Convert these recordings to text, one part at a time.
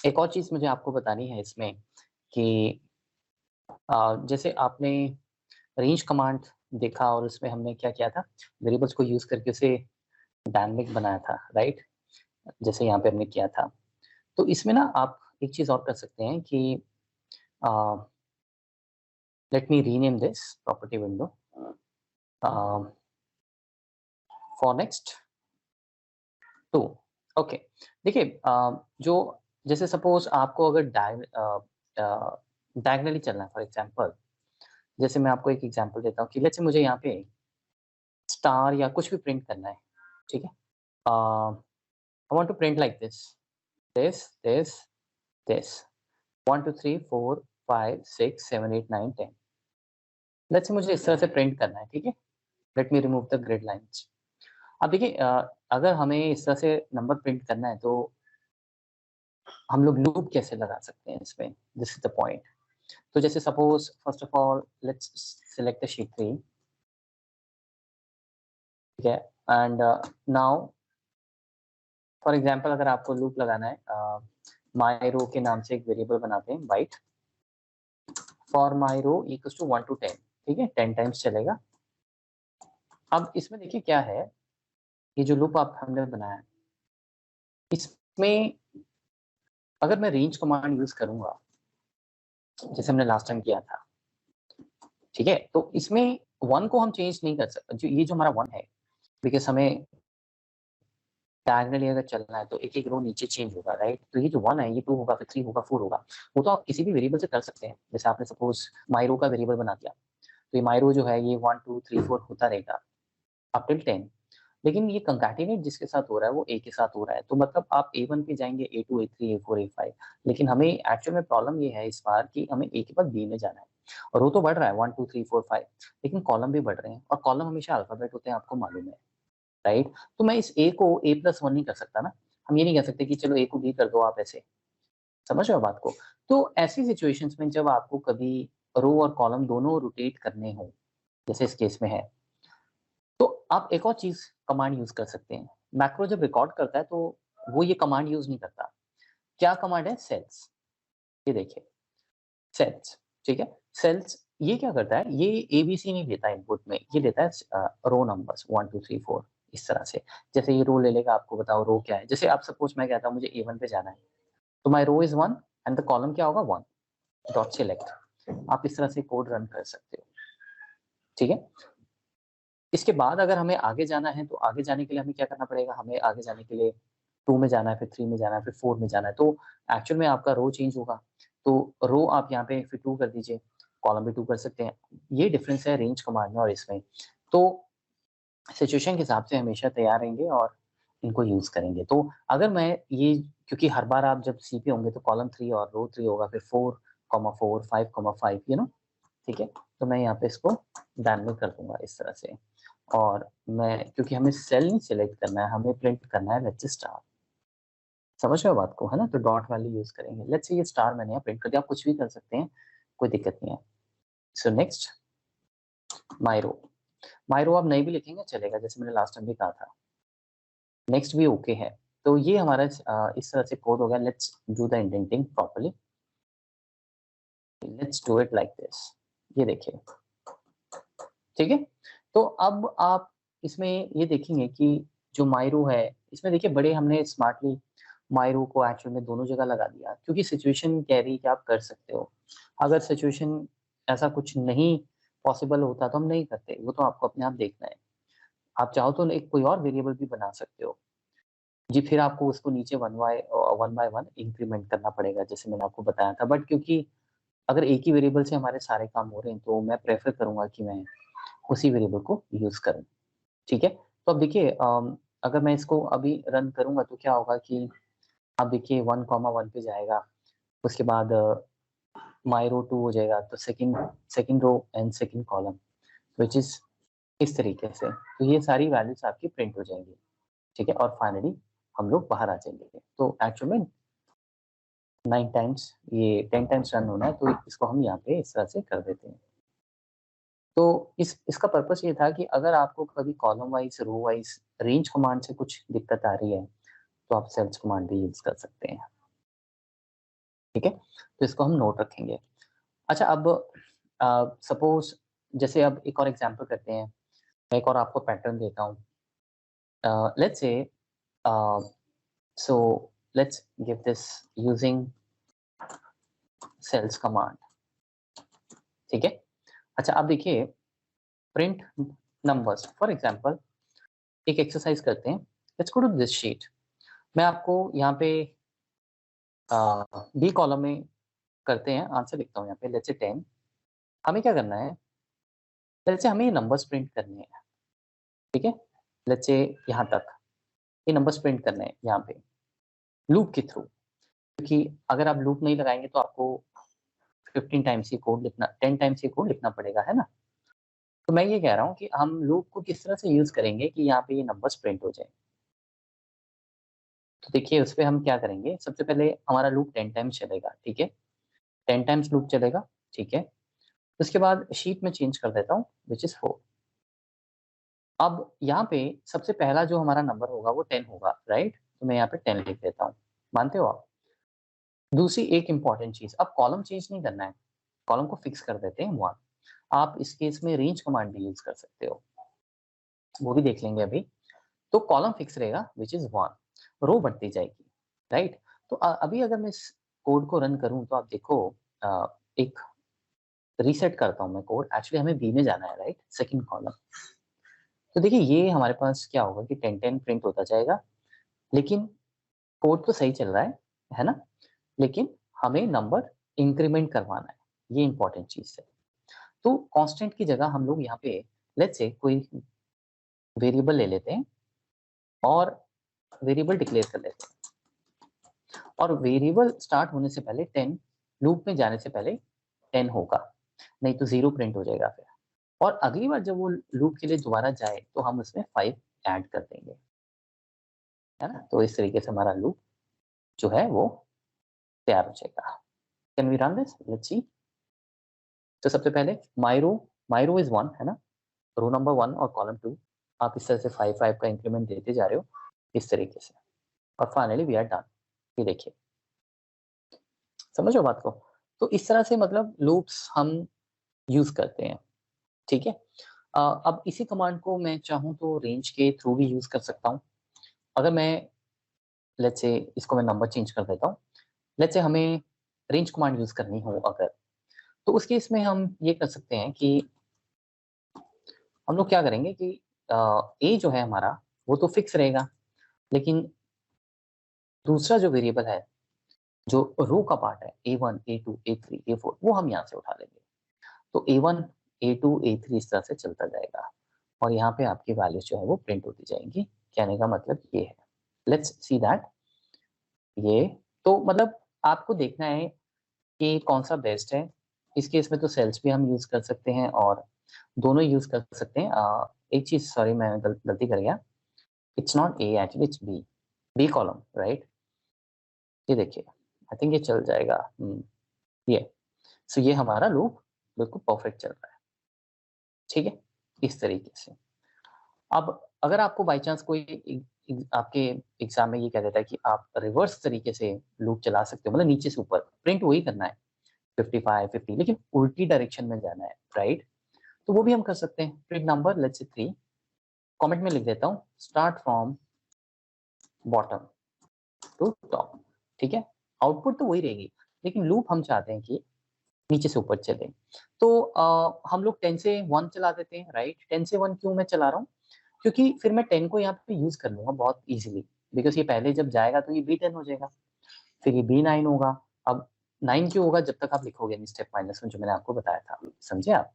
एक और चीज़ मुझे आपको बतानी है इसमें कि जैसे आपने रेंज कमांड देखा और उसमें हमने क्या किया था, वेरिएबल्स को यूज़ करके उसे डायनामिक बनाया था, राइट? जैसे यहाँ पे हमने किया था। तो इसमें ना आप एक चीज़ और कर सकते हैं कि uh, let me rename this property window for next 2। Okay, देखिए जो जैसे सपोज़ आपको अगर डायगोनली चलना है फॉर एग्ज़ाम्पल, जैसे मैं आपको एक एग्ज़ाम्पल देता हूँ कि लेट्स से मुझे यहाँ पे स्टार या कुछ भी प्रिंट करना है, ठीक है? I want to print like this, this, this, this, 1 2 3 4 5 6 7 8 9 10। Let's say मुझे इस तरह से प्रिंट करना है, ठीक है? Let me remove the grid lines. अब देखिए अगर हमें इस तरह से नंबर प्रिंट करना है तो हम लोग लूप कैसे लगा सकते हैं इसमें? This is the point. तो जैसे suppose first of all let's select the sheet 3, ठीक है? एंड नाउ फॉर एग्ज़ाम्पल अगर आपको लूप लगाना है माय रो के नाम से एक वेरिएबल बनाते हैं byte, for my row equals to 1 to 10, ठीक है? 10 टाइम्स चलेगा। अब इसमें देखिए क्या है, ये जो लूप आप हमने बनाया है, इसमें अगर मैं रेंज कमांड यूज़ करूँगा, जैसे हमने लास्ट टाइम किया था, ठीक है? तो इसमें 1 को हम चेंज नहीं कर सकते, जो ये जो हमारा 1 है, बिकॉज़ हमें डायगोनली अगर चलना है तो एक-एक रो नीचे चेंज होगा, राइट? तो ये जो 1 है, ये 2 होगा, फिर 3 होगा, 4 होगा। वो तो आप किसी भी वेरिएबल से कर सकते हैं। जैसे आपने सपोज़ माय रो का वेरिएबल बना दिया, तो ये माय रो जो है ये 1 2 3 4 होता रहेगा अप टिल 10। लेकिन ये कंकैटिनेट जिसके साथ हो रहा है वो ए के साथ हो रहा है। तो मतलब आप A1 पे जाएँगे, A2, A3, A4, A5, लेकिन हमें एक्चुअल में प्रॉब्लम ये है इस बार कि हमें A के बाद B में जाना है। और रो तो बढ़ रहा है 1 2 3 4 5, लेकिन कॉलम भी बढ़ रहे हैं और कॉलम हमेशा अल्फ़ाबेट होते हैं, आपको मालूम है, राइट? तो मैं इस A को A+1 नहीं कर सकता ना। हम ये नहीं कह सकते कि चलो A को B कर दो आप ऐसे, समझ रहे हो बात को? तो ऐसी सिचुएशंस में जब आपको कभी रो और कॉलम दोनों रोटेट करने हों, जैसे इस केस में है, तो आप एक और चीज़ कमांड यूज़ कर सकते हैं। मैक्रो जब रिकॉर्ड करता है तो वो ये कमांड यूज़ नहीं करता। क्या कमांड है? सेल्स। ये देखिए, सेल्स, ठीक है? सेल्स ये क्या करता है? ये एबीसी नहीं लेता इनपुट में, ये लेता है रो नंबर्स 1 2 3 4 इस तरह से। जैसे ये रो ले लेगा, आपको बताओ रो क्या है? जैसे आप सपोज़ मैं कहता हूँ मुझे A1 पे जाना है, तो my row is 1 and the column क्या होगा? 1 डॉट सिलेक्ट। आप इस तरह से कोड रन कर सकते हो, ठीक है? इसके बाद अगर हमें आगे जाना है, तो आगे जाने के लिए हमें क्या करना पड़ेगा? हमें आगे जाने के लिए 2 में जाना है, फिर 3 में जाना है, फिर 4 में जाना है। तो एक्चुअल में आपका रो चेंज होगा। तो रो आप यहाँ पे फिर 2 कर दीजिए, कॉलम भी 2 कर सकते हैं। ये डिफरेंस है रेंज कमांड में और इसमें। तो सिचुएशन के हिसाब से हमेशा तैयार रहेंगे और इनको यूज़ करेंगे। तो अगर मैं ये क्योंकि हर बार आप जब सी पे होंगे तो कॉलम 3 और रो 3 होगा, फिर 4, 4, 5, 5 ठीक है? तो मैं यहाँ पे इसको डायनामिक कर दूँगा इस तरह से। और मैं क्योंकि हमें सेल नहीं सिलेक्ट करना है, हमें प्रिंट करना है लेट्स से स्टार। समझ रहे हो बात को, है ना? तो डॉट वैल्यू यूज़ करेंगे। लेट्स से ये स्टार मैंने यहाँ प्रिंट कर दिया, आप कुछ भी कर सकते हैं, कोई दिक्कत नहीं है। So next my row. My row आप नहीं भी लिखेंगे चलेगा, जैसे मैंने लास्ट टाइम भी कहा था। नेक्स्ट भी ओके है। तो ये हमारा इस तरह से कोड हो गया। Let's do the indenting properly. Let's do it like this. ये देखिए, ठीक है? तो अब आप इसमें ये देखेंगे कि जो मायरो है, इसमें देखिए बड़े हमने स्मार्टली मायरो को एक्चुअल में दोनों जगह लगा दिया, क्योंकि सिचुएशन कह रही है कि आप कर सकते हो। अगर सिचुएशन ऐसा कुछ नहीं पॉसिबल होता तो हम नहीं करते, वो तो आपको अपने आप देखना है। आप चाहो तो एक कोई और वेरिएबल भी बना सकते हो। जी, फिर आपको उसको नीचे 1 बाय 1 इंक्रीमेंट करना पड़ेगा, जैसे मैंने आपको बताया था। बट क्योंकि अगर एक ही वेरिएबल से हमारे सारे काम हो रहे हैं, तो मैं प्रेफ़र करूँगा कि मैं उसी वेरिएबल को यूज़ करूँ। ठीक है? तो अब देखिए अगर मैं इसको अभी रन करूँगा तो क्या होगा कि आप देखिए 1, 1 पे जाएगा, उसके बाद माय रो 2 हो जाएगा, तो second second row and second column which is इस तरीके से। तो ये सारी वैल्यूज़ आपकी प्रिंट हो जाएँगी, ठीक है? और फाइनली हम लोग बाहर आ जाएँगे। तो एक्चुअल में 9 टाइम्स ये 10 टाइम्स रन होना है, तो इसको हम यहाँ पे इस तरह से कर देते हैं। तो इसका पर्पस ये था कि अगर आपको कभी कॉलम वाइज़, रो वाइज़ रेंज कमांड से कुछ दिक्कत आ रही है, तो आप सेल्स कमांड भी यूज़ कर सकते हैं। ठीक है, तो इसको हम नोट रखेंगे। अच्छा, अब सपोज जैसे अब एक और एग्जांपल करते हैं, मैं एक और आपको पैटर्न देता हूँ। Let's say so let's give this using cells command, ठीक है। अच्छा, अब देखिए प्रिंट नंबर्स, फॉर एग्जांपल एक एक्सरसाइज करते हैं। Let's go to this sheet. मैं आपको यहाँ पे बी कॉलम में करते हैं, आंसर लिखता हूँ यहाँ पे। Let's say 10। हमें क्या करना है, लेट्स से हमें ये नंबर्स प्रिंट करने हैं, ठीक है। लेट्स से यहाँ तक ये नंबर्स प्रिंट करने हैं यहाँ पे लूप के थ्रू, क्योंकि अगर आप लूप नहीं लगाएंगे तो आपको 15 टाइम्स ये कोड लिखना, 10 टाइम्स ये कोड लिखना पड़ेगा, है ना। तो मैं ये कह रहा हूँ कि हम लूप को किस तरह से यूज करेंगे कि यहाँ पे ये नंबर्स प्रिंट हो जाए। तो देखिए उस पर हम क्या करेंगे, सबसे पहले हमारा लूप 10 टाइम्स चलेगा, ठीक है। 10 टाइम्स लूप चलेगा, ठीक है। उसके बाद शीट में चेंज कर देता हूँ विच इज 4। अब यहाँ पे सबसे पहला जो हमारा नंबर होगा वो 10 होगा, राइट। तो मैं यहाँ पे 10 लिख देता हूँ, मानते हो आप। दूसरी एक इंपॉर्टेंट चीज, अब कॉलम चेंज नहीं करना है, कॉलम को फिक्स कर देते हैं 1। आप इस केस में रेंज कमांड भी यूज कर सकते हो, वो भी देख लेंगे अभी। तो कॉलम फिक्स रहेगा विच इज 1, रो बढ़ती जाएगी, राइट। तो अभी अगर मैं इस कोड को रन करूं तो आप देखो, एक रीसेट करता हूं मैं कोड। एक्चुअली हमें बी में जाना है, राइट, सेकंड कॉलम। तो देखिए ये हमारे पास क्या होगा कि 10 प्रिंट होता जाएगा, लेकिन कोड तो सही चल रहा है ना। लेकिन हमें नंबर इंक्रीमेंट करवाना है, ये इंपॉर्टेंट चीज है। तो कांस्टेंट की जगह हम लोग यहाँ पे लेट्स से कोई वेरिएबल ले लेते हैं और वेरिएबल डिक्लेयर कर लेते हैं। और वेरिएबल स्टार्ट होने से पहले 10, लूप में जाने से पहले 10 होगा, नहीं तो 0 प्रिंट हो जाएगा फिर। और अगली बार जब वो लूप के लिए दोबारा जाए तो हम उसमें 5 ऐड कर देंगे, है ना। तो इस तरीके से हमारा लूप जो है वो तैयार हो जाएगा। Can we run this, let's see. तो सबसे पहले माई रो इज 1, है ना, रो नंबर 1 और कॉलम 2। आप इस तरह से 5 का इंक्रीमेंट देते जा रहे हो इस तरीके से, और फाइनली वी आर डन। ये देखिए, समझो बात को। तो इस तरह से मतलब लूप्स हम यूज करते हैं, ठीक है। अब इसी कमांड को मैं चाहूँ तो रेंज के थ्रू भी यूज कर सकता हूँ। अगर मैं लेट्स से इसको मैं नंबर चेंज कर देता हूँ, लेट्स से हमें रेंज कमांड यूज करनी हो अगर, तो उस केस में हम ये कर सकते हैं कि हम लोग क्या करेंगे कि ए जो है हमारा वो तो फिक्स रहेगा, लेकिन दूसरा जो वेरिएबल है, जो रो का पार्ट है, A1 A2 A3 A4, वो हम यहाँ से उठा लेंगे। तो A1 A2 A3 इस तरह से चलता जाएगा, और यहाँ पे आपकी वैल्यूज जो है वो प्रिंट होती जाएंगी। कहने का मतलब ये है। Let's see that. ये तो मतलब आपको देखना है कि कौन सा बेस्ट है। इस केस में तो सेल्स भी हम यूज कर सकते हैं और दोनों यूज कर सकते हैं। एक चीज, सॉरी मैं गलती कर गया, it's not A actually, it's B, B column, right. ये देखिए, आई थिंक ये चल जाएगा। ये सो ये हमारा लूप बिल्कुल परफेक्ट चल रहा है, ठीक है, इस तरीके से। अब अगर आपको बाई चांस कोई आपके एग्जाम में ये कह देता है कि आप रिवर्स तरीके से लूप चला सकते हो, मतलब नीचे से ऊपर प्रिंट वही करना है 55 50, लेकिन उल्टी डायरेक्शन में जाना है, राइट। तो वो भी हम कर सकते हैं। Print number let's say 3, comment में लिख देता हूँ start from bottom to top, ठीक है। आउटपुट तो वही रहेगी, लेकिन लूप हम चाहते हैं कि नीचे से ऊपर चले। तो हम लोग 10 से 1 चला देते हैं, राइट। 10 से 1 क्यों मैं चला रहा हूँ, क्योंकि फिर मैं 10 को यहाँ पे यूज कर लूंगा बहुत इजीली, बिकॉज ये पहले जब जाएगा तो ये B10 हो जाएगा, फिर ये B9 होगा। अब 9 क्यों होगा, जब तक आप लिखोगे नहीं स्टेप -1 जो मैंने आपको बताया था, समझे आप,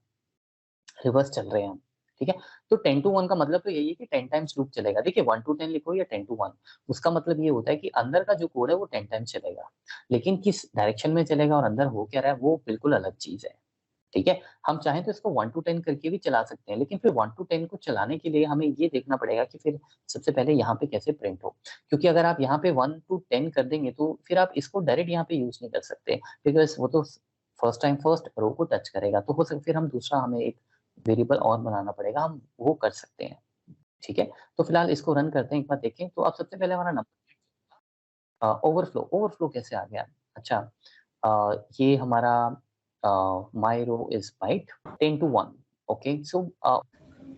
रिवर्स चल रहे हैं हम, ठीक है। तो 10 to 1 का मतलब तो यही है कि 10 टाइम्स लूप चलेगा। देखिए 1 to 10 लिखो या 10 to 1, उसका मतलब ये होता है कि अंदर का जो कोड है वो 10 टाइम्स चलेगा, लेकिन किस डायरेक्शन में चलेगा और अंदर हो क्या रहा है वो बिल्कुल अलग चीज है, ठीक है। हम चाहें तो इसको 1 to 10 करके भी चला सकते हैं, लेकिन फिर 1 to 10 को चलाने के लिए हमें ये देखना पड़ेगा कि फिर सबसे पहले यहाँ पे कैसे प्रिंट हो, क्योंकि अगर आप यहाँ पे 1 to 10 कर देंगे तो फिर आप इसको डायरेक्ट यहाँ पे यूज नहीं कर सकते, बिकॉज वो तो फर्स्ट टाइम फर्स्ट रो को टच करेगा। तो हो सकता फिर हम दूसरा हमें एक वेरिएबल और बनाना पड़ेगा, हम वो कर सकते हैं, ठीक है। तो फिलहाल इसको रन करते हैं, एक बार देखें। तो अब सबसे पहले हमारा नंबर ओवरफ्लो, ओवरफ्लो कैसे आ गया। अच्छा, ये हमारा my row is byte 10 to 1. Okay, so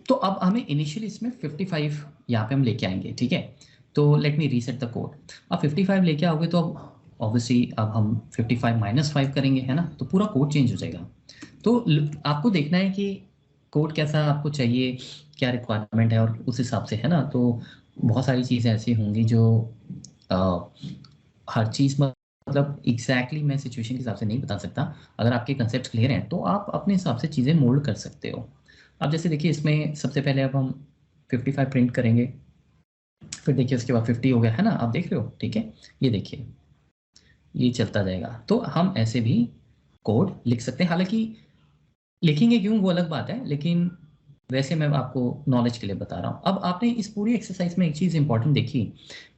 तो अब हमें इनिशियली इसमें 55 यहाँ पे हम लेके आएंगे, ठीक है। तो let me reset the code. अब 55 लेके आओगे तो अब ऑब्वियसली अब हम 55 - 5 करेंगे, है ना, तो पूरा कोड चेंज हो जाएगा। तो आपको देखना है कि कोड कैसा आपको चाहिए, क्या रिक्वायरमेंट है, और उस हिसाब से, है ना। तो बहुत सारी चीज़ें ऐसी होंगी जो हर चीज़ मतलब एग्जैक्टली मैं सिचुएशन के हिसाब से नहीं बता सकता। अगर आपके कंसेप्ट क्लियर हैं तो आप अपने हिसाब से चीज़ें मोल्ड कर सकते हो। अब जैसे देखिए इसमें सबसे पहले अब हम 55 प्रिंट करेंगे, फिर देखिए उसके बाद 50 हो गया, है ना, आप देख रहे हो, ठीक है। ये देखिए ये चलता जाएगा। तो हम ऐसे भी कोड लिख सकते हैं, हालांकि लिखेंगे क्यों वो अलग बात है, लेकिन वैसे मैं आपको नॉलेज के लिए बता रहा हूँ। अब आपने इस पूरी एक्सरसाइज में एक चीज़ इंपॉर्टेंट देखी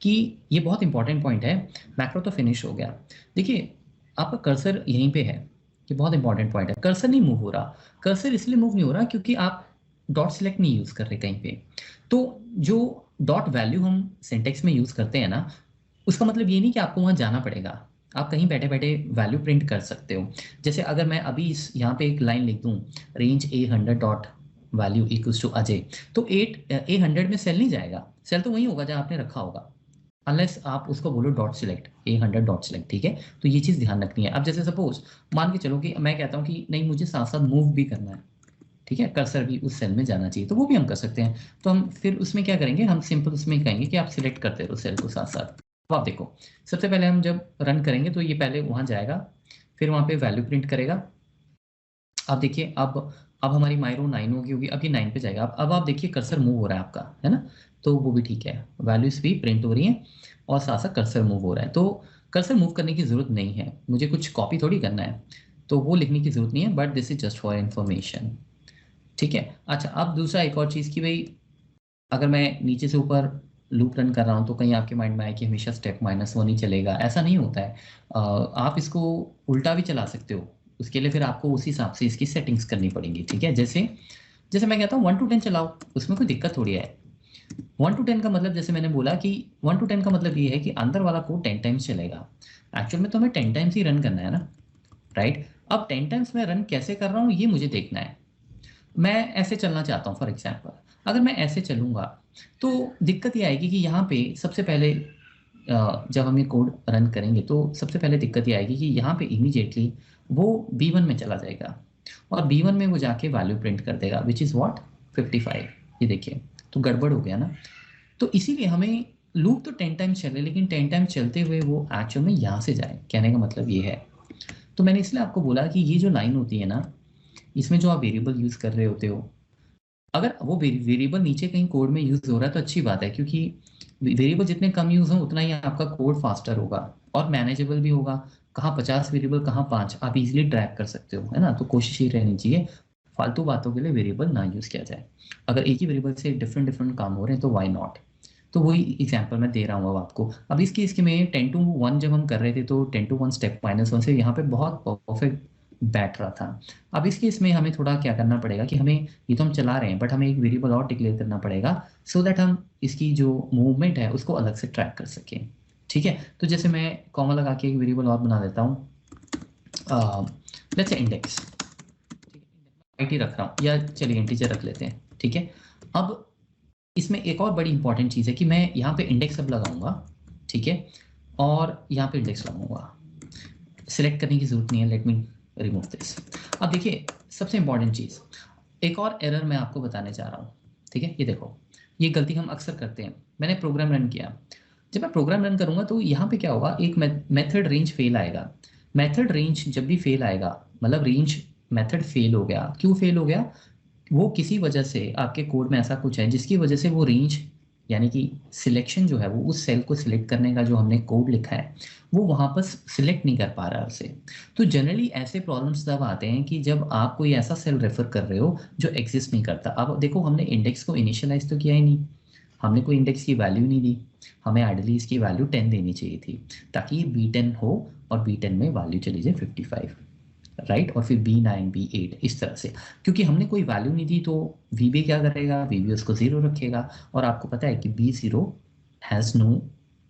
कि ये बहुत इंपॉर्टेंट पॉइंट है। मैक्रो तो फिनिश हो गया, देखिए आपका कर्सर यहीं पे है, ये बहुत इंपॉर्टेंट पॉइंट है। कर्सर नहीं मूव हो रहा, कर्सर इसलिए मूव नहीं हो रहा क्योंकि आप डॉट सिलेक्ट नहीं यूज़ कर रहे कहीं पे। तो जो डॉट वैल्यू हम सिंटेक्स में यूज़ करते हैं ना, उसका मतलब ये नहीं कि आपको वहाँ जाना पड़ेगा, आप कहीं बैठे बैठे वैल्यू प्रिंट कर सकते हो। जैसे अगर मैं अभी इस यहाँ पे एक लाइन लिख दूँ, range A100 dot value equals to Ajay, तो A100 में सेल नहीं जाएगा, सेल तो वही होगा जहाँ आपने रखा होगा, अनलेस आप उसको बोलो dot select A100 dot select, ठीक है। तो ये चीज़ ध्यान रखनी है। अब जैसे सपोज मान के चलो कि मैं कहता हूँ कि नहीं मुझे साथ साथ मूव भी करना है, ठीक है, कर्सर भी उस सेल में जाना चाहिए, तो वो भी हम कर सकते हैं। तो हम फिर उसमें क्या करेंगे, हम सिंपल उसमें कहेंगे कि आप सिलेक्ट करते रहो सेल को साथ साथ। अब आप देखो सबसे पहले हम जब रन करेंगे तो ये पहले वहाँ जाएगा, फिर वहाँ पे वैल्यू प्रिंट करेगा। अब देखिए अब हमारी माइरो 9 होगी, अब ये 9 पे जाएगा। अब आप देखिए कर्सर मूव हो रहा है आपका, है ना, तो वो भी ठीक है, वैल्यूज भी प्रिंट हो रही हैं और साथ साथ कर्सर मूव हो रहा है। तो कर्सर मूव करने की ज़रूरत नहीं है, मुझे कुछ कॉपी थोड़ी करना है, तो वो लिखने की ज़रूरत नहीं है, but this is just for information, ठीक है। अच्छा, अब दूसरा एक और चीज़ कि भाई अगर मैं नीचे से ऊपर लूप रन कर रहा हूँ तो कहीं आपके माइंड में आए कि हमेशा स्टेप -1 ही चलेगा, ऐसा नहीं होता है। आप इसको उल्टा भी चला सकते हो, उसके लिए फिर आपको उस हिसाब से इसकी सेटिंग्स करनी पड़ेंगी, ठीक है। जैसे जैसे मैं कहता हूँ 1 to 10 चलाओ, उसमें कोई दिक्कत थोड़ी है। 1 to 10 का मतलब जैसे मैंने बोला कि 1 to 10 का मतलब ये है कि अंदर वाला कोड 10 टाइम्स चलेगा। एक्चुअल में तो हमें 10 टाइम्स ही रन करना है ना, राइट। अब 10 टाइम्स मैं रन कैसे कर रहा हूँ ये मुझे देखना है। मैं ऐसे चलना चाहता हूँ, फॉर एग्जाम्पल अगर मैं ऐसे चलूँगा तो दिक्कत ये आएगी कि यहाँ पे सबसे पहले जब हम ये कोड रन करेंगे तो सबसे पहले दिक्कत ये आएगी कि यहाँ पे इमीडिएटली वो B1 में चला जाएगा और B1 में वो जाके वैल्यू प्रिंट कर देगा विच इज़ व्हाट 55। ये देखिए तो गड़बड़ हो गया ना। तो इसीलिए हमें लूप तो 10 टाइम्स चले, लेकिन 10 टाइम्स चलते हुए वो एक्चुअल में यहाँ से जाए, कहने का मतलब ये है। तो मैंने इसलिए आपको बोला कि ये जो लाइन होती है ना, इसमें जो आप वेरिएबल यूज़ कर रहे होते हो, अगर वो वेरिएबल नीचे कहीं कोड में यूज़ हो रहा है तो अच्छी बात है, क्योंकि वेरिएबल जितने कम यूज़ हों उतना ही आपका कोड फास्टर होगा और मैनेजेबल भी होगा। कहाँ 50 वेरिएबल कहाँ 5 आप इजीली ट्रैक कर सकते हो, है ना। तो कोशिश ये रहनी चाहिए फालतू बातों के लिए वेरिएबल ना यूज़ किया जाए। अगर एक ही वेरिएबल से डिफरेंट डिफरेंट काम हो रहे हैं तो वाई नॉट। तो वही एग्जाम्पल मैं दे रहा हूँ अब आपको। अब इसके में 10 to 1 जब हम कर रहे थे तो 10 to 1 स्टेप -1 से यहाँ पे बहुत परफेक्ट बैठ रहा था। अब इस केस में हमें थोड़ा क्या करना पड़ेगा कि हमें ये तो हम चला रहे हैं बट हमें एक वेरिएबल और डिक्लेयर करना पड़ेगा सो दैट हम इसकी जो मूवमेंट है उसको अलग से ट्रैक कर सकें, ठीक है। तो जैसे मैं कॉमा लगा के एक वेरिएबल और बना देता हूँ, लेट्स से इंडेक्स, ठीक है, रख रहा हूँ, या चलिए इंटीजर रख लेते हैं, ठीक है। अब इसमें एक और बड़ी इंपॉर्टेंट चीज़ है कि मैं यहाँ पे इंडेक्स अब लगाऊंगा, ठीक है, और यहाँ पे इंडेक्स लगाऊंगा। सिलेक्ट करने की जरूरत नहीं है, लेट मी रिमूव दिस। अब देखिए सबसे इंपॉर्टेंट चीज़, एक और एरर मैं आपको बताने जा रहा हूँ, ठीक है। ये देखो ये गलती हम अक्सर करते हैं। मैंने प्रोग्राम रन किया, जब मैं प्रोग्राम रन करूँगा तो यहाँ पे क्या होगा, एक मेथड रेंज फेल आएगा। मेथड रेंज जब भी फेल आएगा मतलब रेंज मेथड फेल हो गया, क्यों फेल हो गया, वो किसी वजह से आपके कोड में ऐसा कुछ है जिसकी वजह से वो रेंज यानी कि सिलेक्शन जो है वो उस सेल को सिलेक्ट करने का जो हमने कोड लिखा है वो वहाँ पर सिलेक्ट नहीं कर पा रहा है उसे। तो जनरली ऐसे प्रॉब्लम्स तब आते हैं कि जब आप कोई ऐसा सेल रेफर कर रहे हो जो एग्जिस्ट नहीं करता। अब देखो हमने इंडेक्स को इनिशियलाइज तो किया ही नहीं, हमने कोई इंडेक्स की वैल्यू नहीं दी, हमें आइडली इसकी वैल्यू 10 देनी चाहिए थी ताकि ये B10 हो और B10 में वैल्यू चली जाए 55, राइट। और फिर B9 B8 इस तरह से, क्योंकि हमने कोई वैल्यू नहीं दी तो VB क्या करेगा, VB उसको 0 रखेगा। और आपको पता है कि B0 has no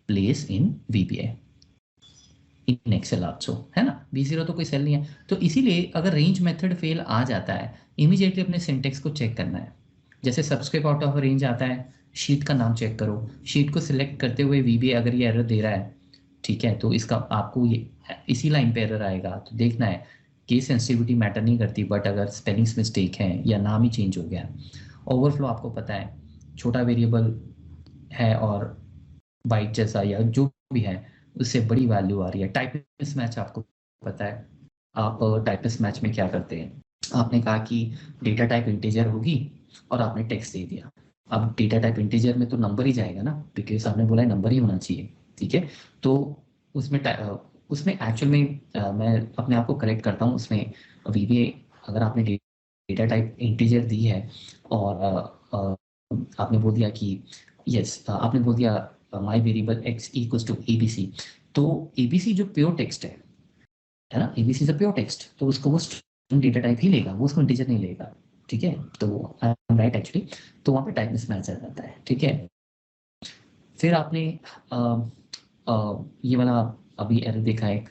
place in VBA in Excel also, है ना। B0 तो कोई सेल नहीं है। तो इसीलिए अगर रेंज मेथड फेल आ जाता है, इमीडिएटली अपने सिंटेक्स को चेक करना है। जैसे सबस्क्रिप्ट आउट ऑफ रेंज आता है, शीट का नाम चेक करो, शीट को सिलेक्ट करते हुए VBA अगर ये एरर दे रहा है, ठीक है, तो इसका आपको ये इसी लाइन पे एरर आएगा, तो देखना है कि सेंसिटिविटी मैटर नहीं करती, बट अगर स्पेलिंग्स मिस्टेक है या नाम ही चेंज हो गया, ओवरफ्लो आपको पता है छोटा वेरिएबल है और बाइट जैसा या जो भी है उससे बड़ी वैल्यू आ रही है। टाइप मिसमैच आपको पता है, आप टाइप मिसमैच में क्या करते हैं, आपने कहा कि डेटा टाइप इंटीजर होगी और आपने टेक्स्ट दे दिया। अब डेटा टाइप इंटीजर में तो नंबर ही जाएगा ना, बिकॉज आपने बोला है नंबर ही होना चाहिए, ठीक है। तो उसमें एक्चुअल में मैं अपने आप को करेक्ट करता हूँ, उसमें VBA अगर आपने डेटा टाइप इंटीजर दी है और आपने बोल दिया कि यस, आपने बोल दिया my variable x equals to ABC, तो ABC जो प्योर टेक्स्ट है ना, ABC is a pure text, तो उसको वो स्ट्रिंग डेटा टाइप ही लेगा, वो उसको इंटीजर नहीं लेगा, ठीक है। तो आई एम राइट एक्चुअली, तो वहाँ पे टाइप मिसमैच आ जाता है, ठीक है। फिर आपने ये वाला अभी एरर देखा है,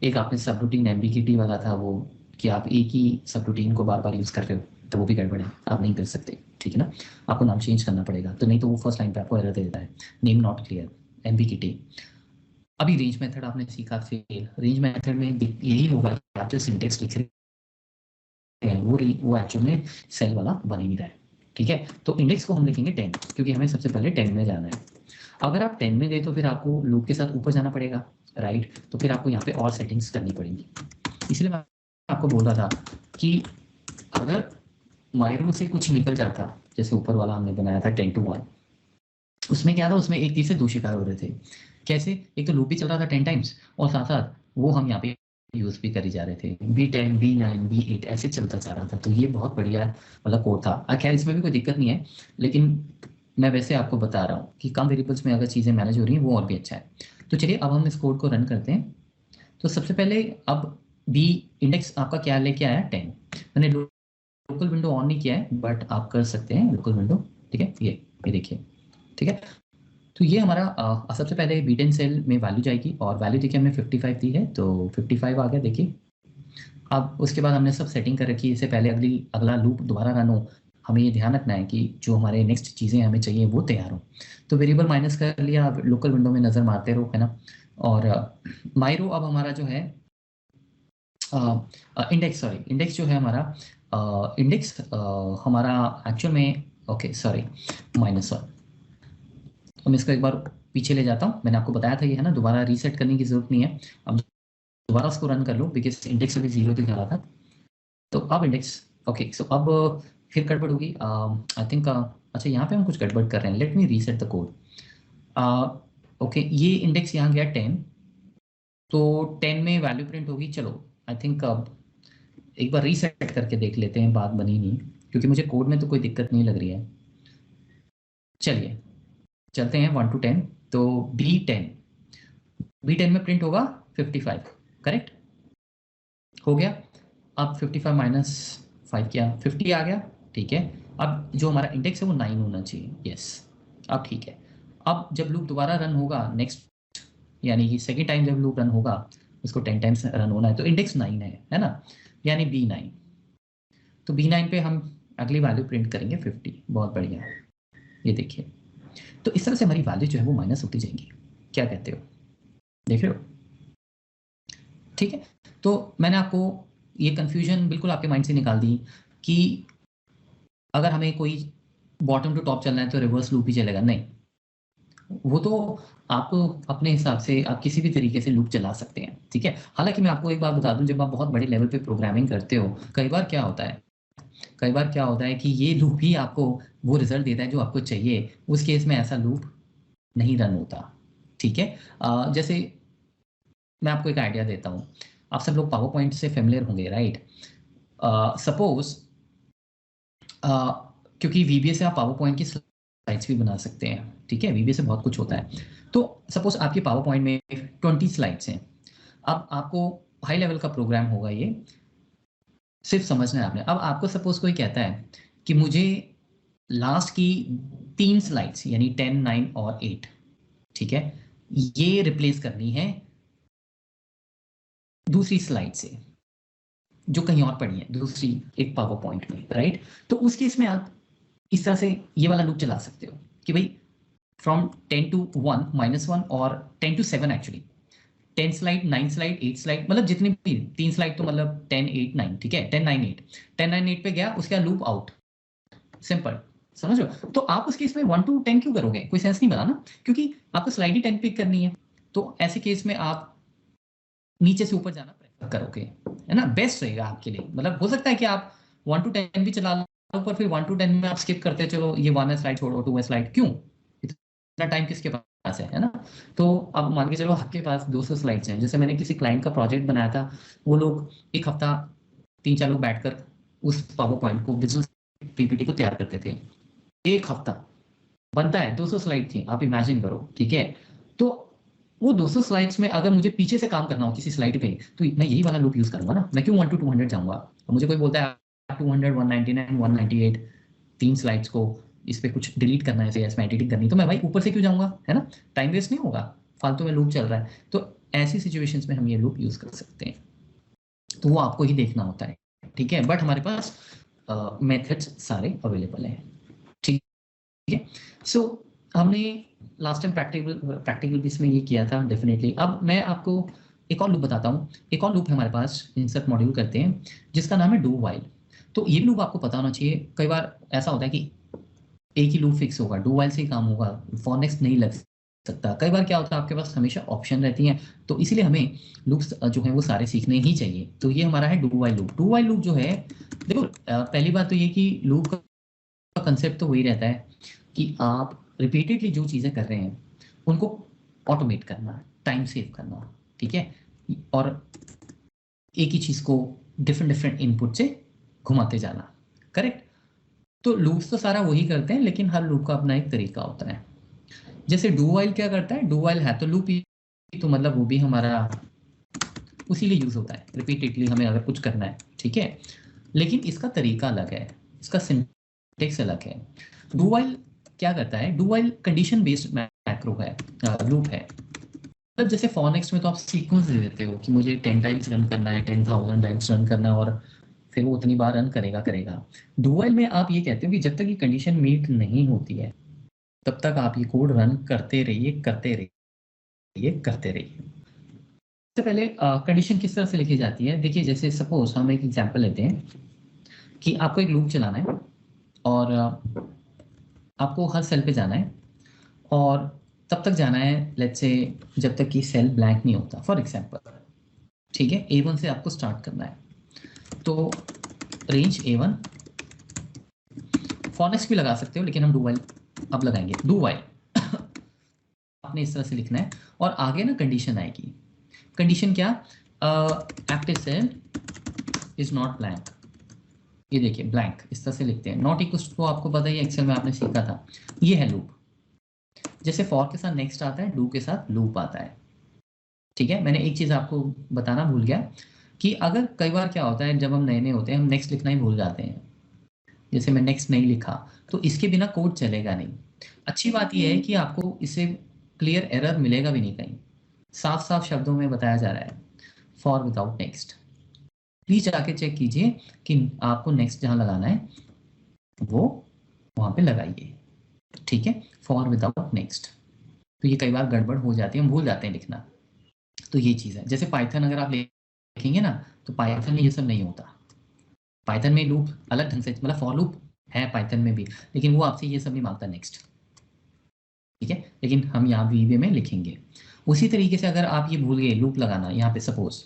एक आपने सब रूटीन एम्बिग्यूटी वाला था वो, कि आप एक ही सब रूटीन को बार बार यूज़ कर रहे हो, तो वो भी गड़बड़ है, आप नहीं कर सकते, ठीक है ना। आपको नाम चेंज करना पड़ेगा, तो नहीं तो वो फर्स्ट लाइन पे आपको एरर दे देता है, नेम नॉट क्लियर, एम्बिग्यूटी। अभी रेंज मेथड आपने सीखा, फेल। रेंज मेथड में यही होगा कि आप जो सिंटेक्स लिख रहे हैं वो एक्चुअल में सेल वाला बन ही नहीं रहा है, ठीक है। तो इंडेक्स को हम लिखेंगे 10, क्योंकि हमें सबसे पहले 10 में जाना है। अगर आप 10 में गए तो फिर आपको लूप के साथ ऊपर जाना पड़ेगा, राइट। तो फिर आपको यहाँ पे और सेटिंग्स करनी पड़ेंगी। इसलिए मैं आपको बोल रहा था कि अगर मायरो से कुछ निकल जाता, जैसे ऊपर वाला हमने बनाया था 10 to 1, उसमें क्या था, उसमें एक तीर से दो शिकार हो रहे थे। कैसे, एक तो लूप भी चल रहा था 10 टाइम्स और साथ साथ वो हम यहाँ पे यूज भी करी जा रहे थे, B10 B9 B8 ऐसे चलता जा रहा था। तो ये बहुत बढ़िया मतलब कोड था। खैर इसमें भी कोई दिक्कत नहीं है, लेकिन मैं वैसे आपको बता रहा हूँ कि कम वेरिएबल्स में अगर चीज़ें मैनेज हो रही हैं वो और भी अच्छा है। तो चलिए अब हम इस कोड को रन करते हैं। तो सबसे पहले अब बी इंडेक्स आपका क्या लेके आया, 10। मैंने लोकल विंडो ऑन नहीं किया है, बट आप कर सकते हैं लोकल विंडो, ठीक है। ये देखिए, ठीक है। तो ये हमारा सबसे पहले B10 सेल में वैल्यू जाएगी और वैल्यू देखिए हमने 55 दी है, तो 55 आ गया देखिए। अब उसके बाद हमने सब सेटिंग कर रखी है, इससे पहले अगला लूप दोबारा रन हो, हमें ये ध्यान रखना है कि जो हमारे नेक्स्ट चीज़ें हमें चाहिए वो तैयार हो। तो वेरिएबल माइनस कर लिया, अब लोकल विंडो में नज़र मारते रहो, है ना। और मायरो अब हमारा जो है इंडेक्स जो है हमारा इंडेक्स हमारा एक्चुअल में, ओके सॉरी माइनस, तो मैं इसको एक बार पीछे ले जाता हूँ। मैंने आपको बताया था ये है ना, दोबारा रीसेट करने की जरूरत नहीं है। अब दोबारा उसको रन कर लो, बिकॉज इंडेक्स अभी 0 दिखा रहा था। तो अब इंडेक्स, ओके, सो अब फिर गड़बड़ होगी आई थिंक। अच्छा यहाँ पे हम कुछ गड़बड़ कर रहे हैं, let me reset the code. Okay, ये इंडेक्स यहाँ गया 10, तो 10 में वैल्यू प्रिंट होगी। चलो आई थिंक अब एक बार रीसेट करके देख लेते हैं, बात बनी नहीं, क्योंकि मुझे कोड में तो कोई दिक्कत नहीं लग रही है। चलिए चलते हैं 1 to 10। तो B10 में प्रिंट होगा 55, करेक्ट हो गया। अब 55 माइनस 5 किया, 50 आ गया, ठीक है। अब जो हमारा इंडेक्स है वो 9 होना चाहिए, यस, अब ठीक है। अब जब लूप दोबारा रन होगा नेक्स्ट, यानी कि सेकेंड टाइम जब लूप रन होगा, उसको 10 टाइम्स रन होना है, तो इंडेक्स 9 है ना, यानी B9। तो B9 पे हम अगली वैल्यू प्रिंट करेंगे 50, बहुत बढ़िया, ये देखिए। तो इस तरह से हमारी वैल्यू जो है वो माइनस होती जाएंगी, क्या कहते हो, देख रहे हो, ठीक है। तो मैंने आपको ये कन्फ्यूजन बिल्कुल आपके माइंड से निकाल दी कि अगर हमें कोई बॉटम टू टॉप चलना है तो रिवर्स लूप ही चलेगा, नहीं, वो तो आपको अपने हिसाब से आप किसी भी तरीके से लूप चला सकते हैं, ठीक है। हालांकि मैं आपको एक बात बता दूं, जब आप बहुत बड़े लेवल पे प्रोग्रामिंग करते हो, कई बार क्या होता है कि ये लूप ही आपको वो रिजल्ट देता है जो आपको चाहिए, उस केस में ऐसा लूप नहीं रन होता, ठीक है। जैसे मैं आपको एक आइडिया देता हूँ, आप सब लोग पावर पॉइंट से फेमिलियर होंगे, राइट। सपोज क्योंकि VBA से आप पावर पॉइंट की स्लाइड्स भी बना सकते हैं, ठीक है, VBA से बहुत कुछ होता है। तो सपोज आपके पावर पॉइंट में 20 स्लाइड्स हैं। अब आपको हाई लेवल का प्रोग्राम होगा, ये सिर्फ समझना है आपने। अब आपको सपोज कोई कहता है कि मुझे लास्ट की 3 स्लाइड्स यानी 10 9 और 8, ठीक है, ये रिप्लेस करनी है दूसरी स्लाइड से जो कहीं और पड़ी है, दूसरी एक पावर पॉइंट में, राइट। तो उस केस में आप इस तरह से ये वाला लूप चला सकते हो कि भाई फ्रॉम 10 to 1 -1 और 10 to 7 actually 10 slide 9 slide 8 slide, मतलब जितनी भी 3 स्लाइड तो मतलब 10 8 9, ठीक है, 10 9 8 10 9 8 पे गया, उसका लूप आउट, सिंपल, समझ रहे हो। तो आप उस केस में 1 to 10 क्यों करोगे, कोई सेंस नहीं बना ना, क्योंकि आपको स्लाइड ही 10 पिक करनी है। तो ऐसे केस में आप नीचे से ऊपर जाना प्रेफर करोगे, है ना, बेस्ट रहेगा आपके लिए। मतलब हो सकता है कि आप 1 to 10 भी चला लो, पर फिर 1 to 10 में आप स्किप करते चलो, ये 1 स्लाइड छोड़ो 2 स्लाइड, क्यों, इतना टाइम किसके पास है ना। तो अब मान के चलो आपके पास 200 स्लाइड्स हैं, जैसे मैंने किसी क्लाइंट का प्रोजेक्ट बनाया था, वो लोग एक हफ्ता 3-4 लोग बैठकर उस पावर पॉइंट को, बिजनेस पीपीटी को तैयार करते थे, एक हफ्ता बनता है, 200 स्लाइड थी, आप इमेजिन करो, ठीक है। तो वो 200 स्लाइड्स में अगर मुझे पीछे से काम करना हो किसी स्लाइड पे, तो मैं यही वाला लूप यूज करूंगा ना, मैं क्यों 1 to 200 जाऊंगा। मुझे कोई बोलता है 200 199 198 3 स्लाइड्स को इस पे कुछ डिलीट करना है, जैसे इसमें एडिटिंग करनी, तो मैं भाई ऊपर से क्यों जाऊंगा, है ना, टाइम वेस्ट नहीं होगा, फालतू में लूप चल रहा है। तो ऐसी सिचुएशंस में हम ये लूप यूज कर सकते हैं, तो वो आपको ही देखना होता है, ठीक है। बट हमारे पास मेथड्स सारे अवेलेबल हैं, ठीक है। सो हमने लास्ट टाइम प्रैक्टिकल बेस में ये किया था डेफिनेटली। अब मैं आपको एक और लूप बताता हूँ, एक और लूप है हमारे पास, इंसर्ट मॉड्यूल करते हैं, जिसका नाम है डू वाइल। तो ये लूप आपको पता होना चाहिए। कई बार ऐसा होता है कि एक ही लूप फिक्स होगा, डू वाइल से ही काम होगा, फॉर नेक्स्ट नहीं लग सकता। कई बार क्या होता है, आपके पास हमेशा ऑप्शन रहती हैं, तो इसीलिए हमें लूप्स जो है वो सारे सीखने ही चाहिए। तो ये हमारा है do while loop. Do while loop जो है, देखो पहली बात तो ये कि लूप का कंसेप्ट तो वही रहता है कि आप रिपीटेडली जो चीज़ें कर रहे हैं उनको ऑटोमेट करना, टाइम सेव करना, ठीक है, और एक ही चीज़ को डिफरेंट डिफरेंट इनपुट से घुमाते जाना, करेक्ट। तो लूप्स तो सारा वही करते हैं, लेकिन हर लूप का अपना एक तरीका होता है। जैसे डू वाइल क्या करता है, डू वाइल है तो लूप ही, तो मतलब वो भी हमारा उसी लिए यूज होता है, रिपीटेडली हमें अगर कुछ करना है, ठीक है। लेकिन इसका तरीका अलग है, इसका सिंटेक्स अलग है। डू वाइल क्या करता है, do while condition based macro है, लूप है। मतलब जैसे फॉर नेक्स्ट में तो आप सीक्वेंस दे देते हो कि मुझे 10 टाइम्स रन करना है, 10,000 टाइम्स रन करना है, और फिर वो उतनी बार रन करेगा। डू वाइल में आप ये कहते हो कि जब तक ये कंडीशन मीट नहीं होती है, तब तक आप ये कोड रन करते रहिए। सबसे पहले कंडीशन किस तरह से लिखी जाती है, देखिए जैसे सपोज हम एक एग्जांपल लेते हैं कि आपको एक लूप चलाना है और आपको हर सेल पे जाना है और तब तक जाना है, लेट्स से जब तक कि सेल ब्लैंक नहीं होता, फॉर एग्जांपल, ठीक है। A1 से आपको स्टार्ट करना है, तो रेंज A1, फॉर नेक्स्ट भी लगा सकते हो, लेकिन हम डू वाइल अब लगाएंगे। डू वाइल आपने इस तरह से लिखना है और आगे ना कंडीशन आएगी। कंडीशन क्या, active cell is not blank, ये देखिए ब्लैंक इस तरह से लिखते हैं। नॉट इक्वल टू आपको पता ही एक्सेल में आपने सीखा था, ये है लूप। जैसे फॉर के साथ नेक्स्ट आता है, डू के साथ लूप आता है, ठीक है। मैंने एक चीज आपको बताना भूल गया कि अगर कई बार क्या होता है, जब हम नए होते हैं हम नेक्स्ट लिखना ही भूल जाते हैं। जैसे मैं नेक्स्ट नहीं लिखा तो इसके बिना कोड चलेगा नहीं। अच्छी बात यह है कि आपको इससे क्लियर एरर मिलेगा भी नहीं कहीं, साफ साफ शब्दों में बताया जा रहा है, फॉर विदाउट नेक्स्ट। प्लीज जाके चेक कीजिए कि आपको नेक्स्ट जहां लगाना है वो वहां पे लगाइए, ठीक है, फॉर विदाउट नेक्स्ट। तो ये कई बार गड़बड़ हो जाती है, हम भूल जाते हैं लिखना, तो ये चीज़ है। जैसे पाइथन अगर आप लिखेंगे ना, तो पाइथन में ये सब नहीं होता। पाइथन में लूप अलग ढंग से, मतलब फॉर लूप है पाइथन में भी, लेकिन वो आपसे ये सब नहीं मांगता नेक्स्ट, ठीक है। लेकिन हम यहाँ वीबे में लिखेंगे। उसी तरीके से अगर आप ये भूल गए लूप लगाना यहाँ पे सपोज,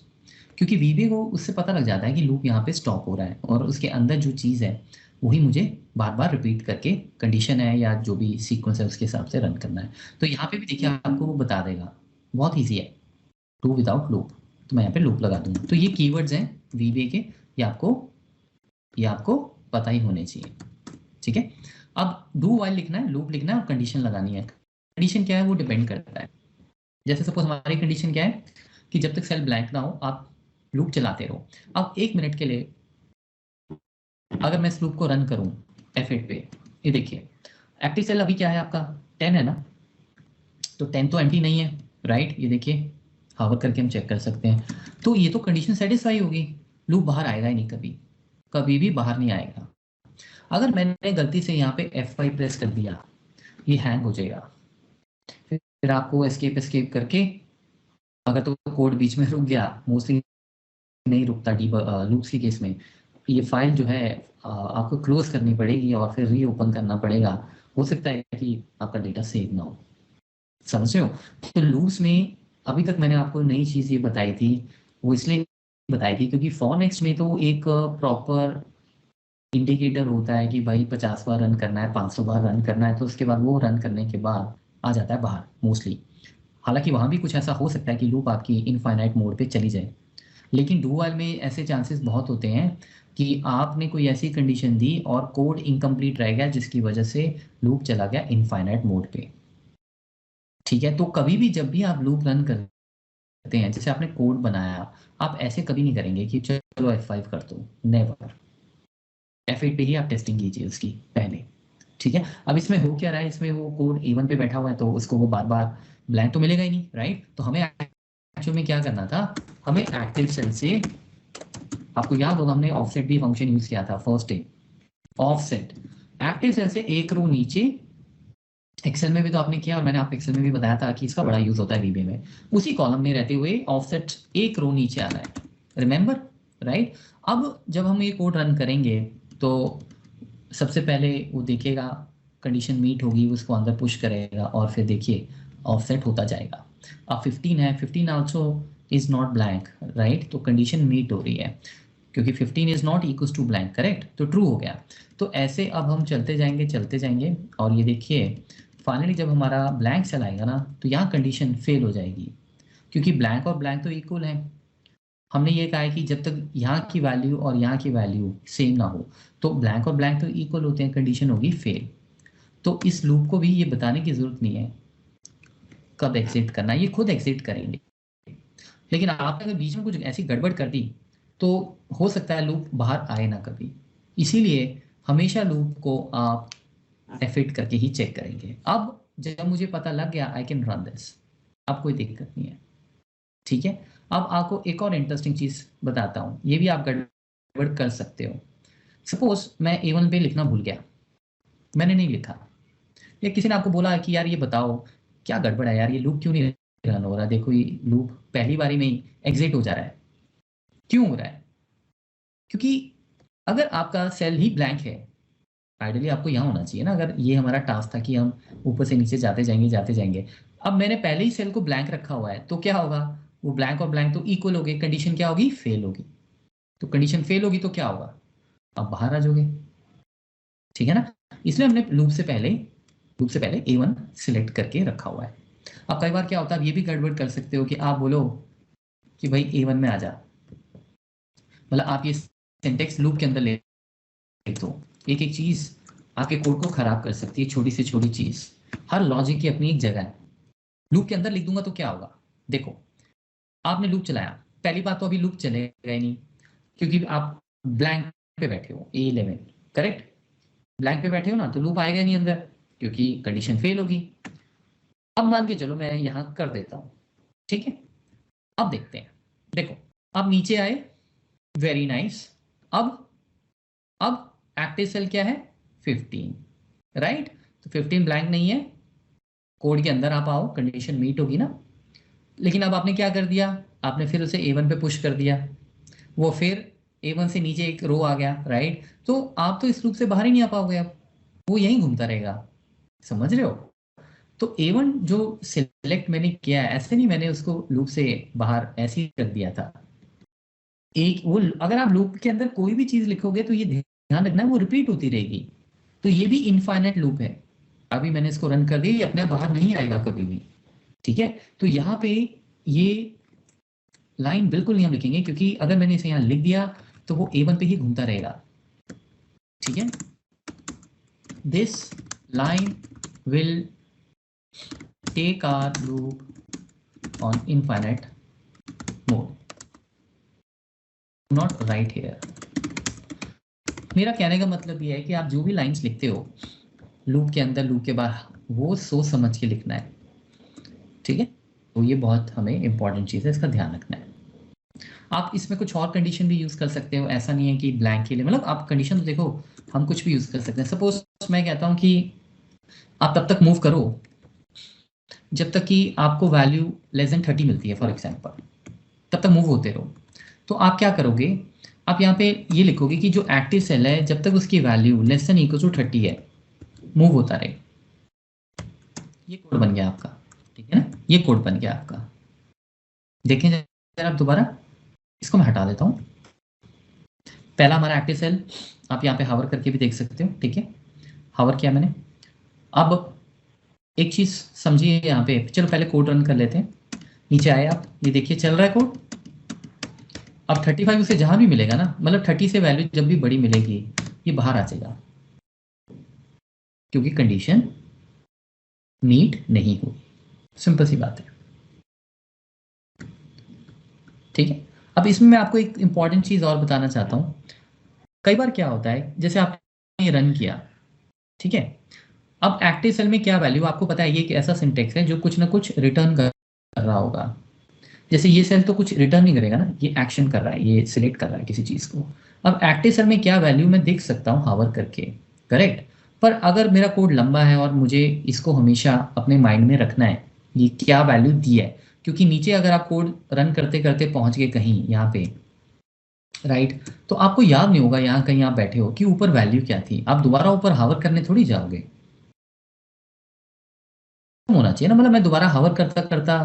क्योंकि वीबे को उससे पता लग जाता है कि लूप यहाँ पे स्टॉप हो रहा है और उसके अंदर जो चीज़ है वही मुझे बार बार रिपीट करके, कंडीशन है या जो भी सीक्वेंस है उसके हिसाब से रन करना है। तो यहाँ पे भी देखिए आपको वो बता देगा, बहुत ईजी है, डू विदाउट लूप। तो मैं यहाँ पे लूप लगा दूंगा। तो ये कीवर्ड्स हैं वीबे के, ये आपको पता ही होने चाहिए, ठीक है। अब डू वाइल लिखना है, लूप लिखना है और कंडीशन लगानी है। कंडीशन क्या है वो डिपेंड करता है। जैसे सपोज हमारी कंडीशन क्या है कि जब तक सेल ब्लैंक ना हो आप लूप चलाते रहो। अब 1 मिनट के लिए अगर मैं इस लूप को रन करूं F8 पे, ये देखिए एक्टिव सेल अभी क्या है आपका 10 है ना, तो 10 तो एम्प्टी नहीं है, राइट। ये देखिए हावर करके हम चेक कर सकते हैं। तो ये तो कंडीशन सेटिस्फाई होगी, लूप बाहर आएगा ही नहीं, कभी कभी भी बाहर नहीं आएगा। अगर मैंने गलती से यहाँ पे F5 प्रेस कर दिया, ये हैंग हो जाएगा। फिर आपको एस्केप करके, अगर तो कोड बीच में रुक गया, मोस्टली नहीं रुकता लूप्स के केस में, ये फाइल जो है आपको क्लोज करनी पड़ेगी और फिर रीओपन करना पड़ेगा। हो सकता है कि आपका डेटा सेव ना हो, समझ रहे हो? तो लूप्स में अभी तक मैंने आपको नई चीज़ ये बताई थी, वो इसलिए बताई थी क्योंकि फॉर नेक्स्ट में तो एक प्रॉपर इंडिकेटर होता है कि भाई 50 बार रन करना है, 500 बार रन करना है, तो उसके बाद वो रन करने के बाद आ जाता है बाहर मोस्टली। हालांकि वहाँ भी कुछ ऐसा हो सकता है कि लूप आपकी इनफाइनाइट मोड पे चली जाए, लेकिन डू वाइल में ऐसे चांसेस बहुत होते हैं कि आपने कोई ऐसी कंडीशन दी और कोड इनकम्प्लीट रह गया जिसकी वजह से लूप चला गया इनफाइनाइट मोड पे। ठीक है, तो कभी भी जब भी आप लूप रन करते हैं, जैसे आपने कोड बनाया, आप ऐसे कभी नहीं करेंगे कि चलो F5 कर दो, नेवर। F8 पे ही आप टेस्टिंग कीजिए उसकी पहले। ठीक है, अब इसमें हो क्या रहा है, इसमें वो कोड A1 पे बैठा हुआ है, तो उसको वो बार बार ब्लैंक तो मिलेगा ही नहीं, राइट? तो हमें एक्चुअल में क्या करना था, हमें एक्टिव सेल से, आपको याद होगा हमने ऑफसेट भी फंक्शन यूज किया था first day, offset active cell से एक रो नीचे। एक्सेल में भी तो आपने किया और मैंने आपको एक्सेल में भी बताया था कि इसका बड़ा यूज होता है VBA में। उसी कॉलम में रहते हुए ऑफसेट एक रो नीचे आना है, रिमेंबर, राइट? अब जब हम ये कोड रन करेंगे तो सबसे पहले वो देखेगा, कंडीशन मीट होगी, उसको अंदर पुश करेगा और फिर देखिए ऑफसेट होता जाएगा। अब 15 है, 15 also is not blank, right? तो कंडीशन मीट हो रही है क्योंकि 15 is not equal to blank, correct? तो ट्रू हो गया। तो ऐसे अब हम चलते जाएंगे और ये देखिए फाइनली जब हमारा ब्लैंक चलाएगा ना, तो यहाँ कंडीशन फेल हो जाएगी क्योंकि ब्लैंक और ब्लैंक तो इक्वल है। हमने ये कहा है कि जब तक यहाँ की वैल्यू और यहाँ की वैल्यू सेम ना हो, तो ब्लैंक और ब्लैंक तो इक्वल होते हैं, कंडीशन होगी फेल। तो इस लूप को भी ये बताने की जरूरत नहीं है कब एग्जिट करना, ये खुद एग्जिट करेंगे। लेकिन आपने अगर बीच में कुछ ऐसी गड़बड़ कर दी तो हो सकता है लूप बाहर आए ना कभी। इसीलिए हमेशा लूप को आप F8 करके ही चेक करेंगे। अब जब मुझे पता लग गया आई कैन रन दिस, अब कोई दिक्कत नहीं है। ठीक है, अब आपको एक और इंटरेस्टिंग चीज बताता हूँ, ये भी आप गड़बड़ कर सकते हो। सपोज मैं A1 पे लिखना भूल गया, मैंने नहीं लिखा, या किसी ने आपको बोला कि यार ये बताओ क्या गड़बड़ है यार, ये लूप क्यों नहीं रन हो रहा, देखो ये लूप पहली बारी में ही एग्जिट हो जा रहा है, क्यों हो रहा है? क्योंकि अगर आपका सेल ही ब्लैंक है, आइडियली आपको यहाँ होना चाहिए ना, अगर ये हमारा टास्क था कि हम ऊपर से नीचे जाते जाएंगे। अब मैंने पहले ही सेल को ब्लैंक रखा हुआ है, तो क्या होगा, वो ब्लैंक और ब्लैंक तो इक्वल हो गए, कंडीशन क्या होगी, फेल होगी। तो कंडीशन फेल होगी तो क्या होगा, अब बाहर आ जाओगे। ठीक है ना, इसलिए हमने लूप से पहले A1 सिलेक्ट करके रखा हुआ है। अब कई बार क्या होता है, आप ये भी गड़बड़ कर सकते हो कि आप बोलो कि भाई A1 में आ जा, मतलब आप ये सिंटेक्स लूप के अंदर ले दो, एक एक चीज आपके कोड को खराब कर सकती है, छोटी से छोटी चीज। हर लॉजिक की अपनी एक जगह है। लूप के अंदर लिख दूंगा तो क्या होगा, देखो आपने लूप चलाया, पहली बात तो अभी लूप चलेगा ही नहीं क्योंकि आप ब्लैंक पे बैठे हो, A11, करेक्ट? ब्लैंक पे बैठे हो ना, तो लूप आएगा नहीं अंदर क्योंकि कंडीशन फेल होगी। अब मान के चलो मैं यहां कर देता हूं, ठीक है? अब देखते हैं, देखो अब नीचे आए, वेरी नाइस। अब एक्टिव सेल क्या है, 15, राइट? तो 15 ब्लैंक नहीं है, कोड के अंदर आप आओ, कंडीशन मीट होगी ना। लेकिन अब आपने क्या कर दिया, आपने फिर उसे A1 पे पुश कर दिया, वो फिर A1 से नीचे एक रो आ गया, राइट? तो आप तो इस लूप से बाहर ही नहीं आ पाओगे, अब वो यहीं घूमता रहेगा, समझ रहे हो? तो A1 जो सिलेक्ट मैंने किया है, ऐसे नहीं मैंने उसको लूप से बाहर ऐसे ही रख दिया था। एक वो अगर आप लूप के अंदर कोई भी चीज लिखोगे तो ये ध्यान रखना है वो रिपीट होती रहेगी, तो ये भी इनफाइनाइट लूप है। अभी मैंने इसको रन कर दिया, ये अपने बाहर नहीं आएगा कभी भी। ठीक है, तो यहाँ पे ये लाइन बिल्कुल नहीं हम लिखेंगे क्योंकि अगर मैंने इसे यहाँ लिख दिया तो वो A1 पे ही घूमता रहेगा। ठीक है, this line will take our loop on infinite mode, not right here. मेरा कहने का मतलब ये है कि आप जो भी लाइंस लिखते हो लूप के अंदर लूप के बाहर, वो सोच समझ के लिखना है। ठीक है, तो ये बहुत हमें इंपॉर्टेंट चीज़ है, इसका ध्यान रखना है। आप इसमें कुछ और कंडीशन भी यूज़ कर सकते हो, ऐसा नहीं है कि ब्लैंक के लिए, मतलब आप कंडीशन तो देखो हम कुछ भी यूज़ कर सकते हैं। सपोज मैं कहता हूँ कि आप तब तक मूव करो जब तक कि आपको वैल्यू लेस देन 30 मिलती है फॉर एग्जांपल, तब तक मूव होते रहो। तो आप क्या करोगे, आप यहाँ पे ये लिखोगे कि जो एक्टिव सेल है जब तक उसकी value less than equal to 30 है मूव होता रहे। ये कोड बन गया आपका, ठीक है ना, ये कोड बन गया आपका। देखें जरा आप दोबारा, इसको मैं हटा देता हूँ। पहला हमारा एक्टिव सेल, आप यहाँ पे हावर करके भी देख सकते हो, ठीक है, हावर किया मैंने। अब एक चीज़ समझिए यहाँ पे, चलो पहले कोड रन कर लेते हैं। नीचे आए आप, ये देखिए चल रहा है कोड। अब 35 उसे जहाँ भी मिलेगा ना, मतलब 30 से वैल्यू जब भी बड़ी मिलेगी ये बाहर आ जाएगा, क्योंकि कंडीशन मीट नहीं हुई। सिंपल सी बात है, ठीक है। अब इसमें मैं आपको एक इंपॉर्टेंट चीज़ और बताना चाहता हूँ। कई बार क्या होता है, जैसे आपने ये रन किया, ठीक है, अब एक्टिव सेल में क्या वैल्यू आपको पता है, ये एक ऐसा सिंटेक्स है जो कुछ ना कुछ रिटर्न कर रहा होगा। जैसे ये सेल तो कुछ रिटर्न नहीं करेगा ना, ये एक्शन कर रहा है, ये सिलेक्ट कर रहा है किसी चीज़ को। अब एक्टिव सेल में क्या वैल्यू मैं देख सकता हूँ हावर करके, करेक्ट। पर अगर मेरा कोड लंबा है और मुझे इसको हमेशा अपने माइंड में रखना है ये क्या वैल्यू दी है, क्योंकि नीचे अगर आप कोड रन करते करते पहुंच गए कहीं यहाँ पे, राइट, तो आपको याद नहीं होगा यहाँ कहीं आप बैठे हो कि ऊपर वैल्यू क्या थी। आप दोबारा ऊपर हावर करने थोड़ी जाओगे, होना चाहिए ना, मतलब मैं दोबारा हावर करता करता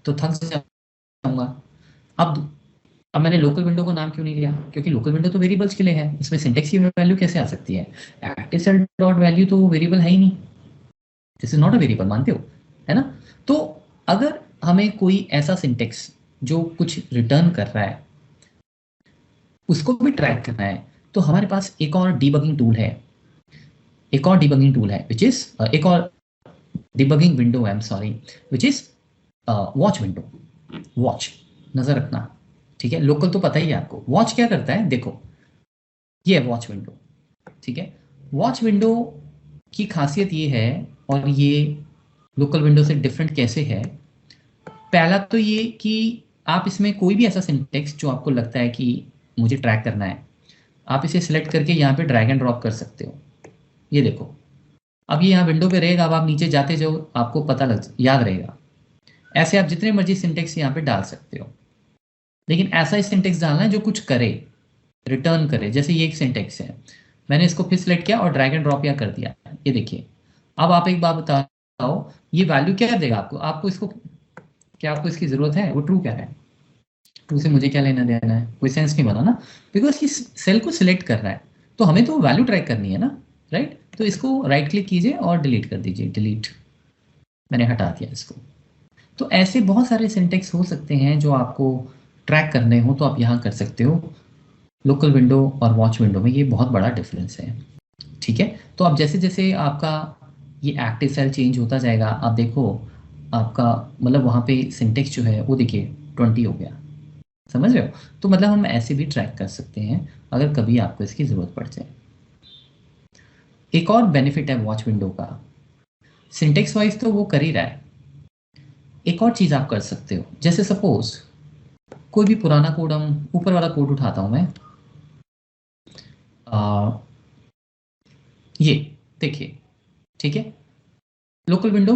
तो थक जाऊंगा। अब अब मैंने लोकल विंडो को नाम क्यों नहीं लिया, क्योंकि लोकल विंडो तो वेरिएबल्स के लिए है, इसमें सिंटेक्स की वैल्यू कैसे आ सकती है। एक्टिव सेल डॉट वैल्यू तो वेरिएबल है ही नहीं, this is not a variable, मानते हो, है ना। तो अगर हमें कोई ऐसा सिंटेक्स जो कुछ रिटर्न कर रहा है उसको भी ट्रैक करना है, तो हमारे पास एक और डिबगिंग टूल है, एक और डिबगिंग टूल है विच इज एक और debugging window, I am sorry, which is watch window. Watch, नजर रखना, ठीक है, लोकल तो पता ही है आपको। वॉच क्या करता है, देखो ये है वॉच विंडो, ठीक है। वॉच विंडो की खासियत ये है, और ये लोकल विंडो से डिफरेंट कैसे है, पहला तो ये कि आप इसमें कोई भी ऐसा सिंटेक्स जो आपको लगता है कि मुझे ट्रैक करना है, आप इसे सिलेक्ट करके यहाँ पे ड्रैग एंड ड्रॉप कर सकते हो। ये देखो, अब ये यहाँ विंडो पे रहेगा, अब आप नीचे जाते जाओ आपको पता याद रहेगा। ऐसे आप जितने मर्जी सिंटेक्स यहाँ पे डाल सकते हो, लेकिन ऐसा ही सिंटेक्स डालना है जो कुछ करे, रिटर्न करे। जैसे ये एक सिंटेक्स है, मैंने इसको फिर सिलेक्ट किया और ड्रैग एंड ड्रॉप या कर दिया, ये देखिए। अब आप एक बात बताओ, ये वैल्यू क्या देगा आपको, आपको इसको क्या, आपको इसकी जरूरत है, वो ट्रू क्या है, ट्रू से मुझे क्या लेना देना है, कोई सेंस नहीं बना ना, बिकॉज ये सेल को सिलेक्ट कर रहा है, तो हमें तो वैल्यू ट्रैक करनी है ना, राइट। तो इसको राइट क्लिक कीजिए और डिलीट कर दीजिए, डिलीट, मैंने हटा दिया इसको। तो ऐसे बहुत सारे सिंटेक्स हो सकते हैं जो आपको ट्रैक करने हो तो आप यहाँ कर सकते हो। लोकल विंडो और वॉच विंडो में ये बहुत बड़ा डिफरेंस है, ठीक है। तो अब जैसे जैसे आपका ये एक्टिव सेल चेंज होता जाएगा, आप देखो आपका मतलब वहाँ पे सिंटेक्स जो है वो देखिए 20 हो गया, समझ रहे हो। तो मतलब हम ऐसे भी ट्रैक कर सकते हैं अगर कभी आपको इसकी ज़रूरत पड़ जाए। एक और बेनिफिट है वॉच विंडो का, सिंटेक्स वाइज तो वो कर ही रहा है, एक और चीज़ आप कर सकते हो। जैसे सपोज कोई भी पुराना कोड, हम ऊपर वाला कोड उठाता हूँ मैं, ये देखिए, ठीक है, लोकल विंडो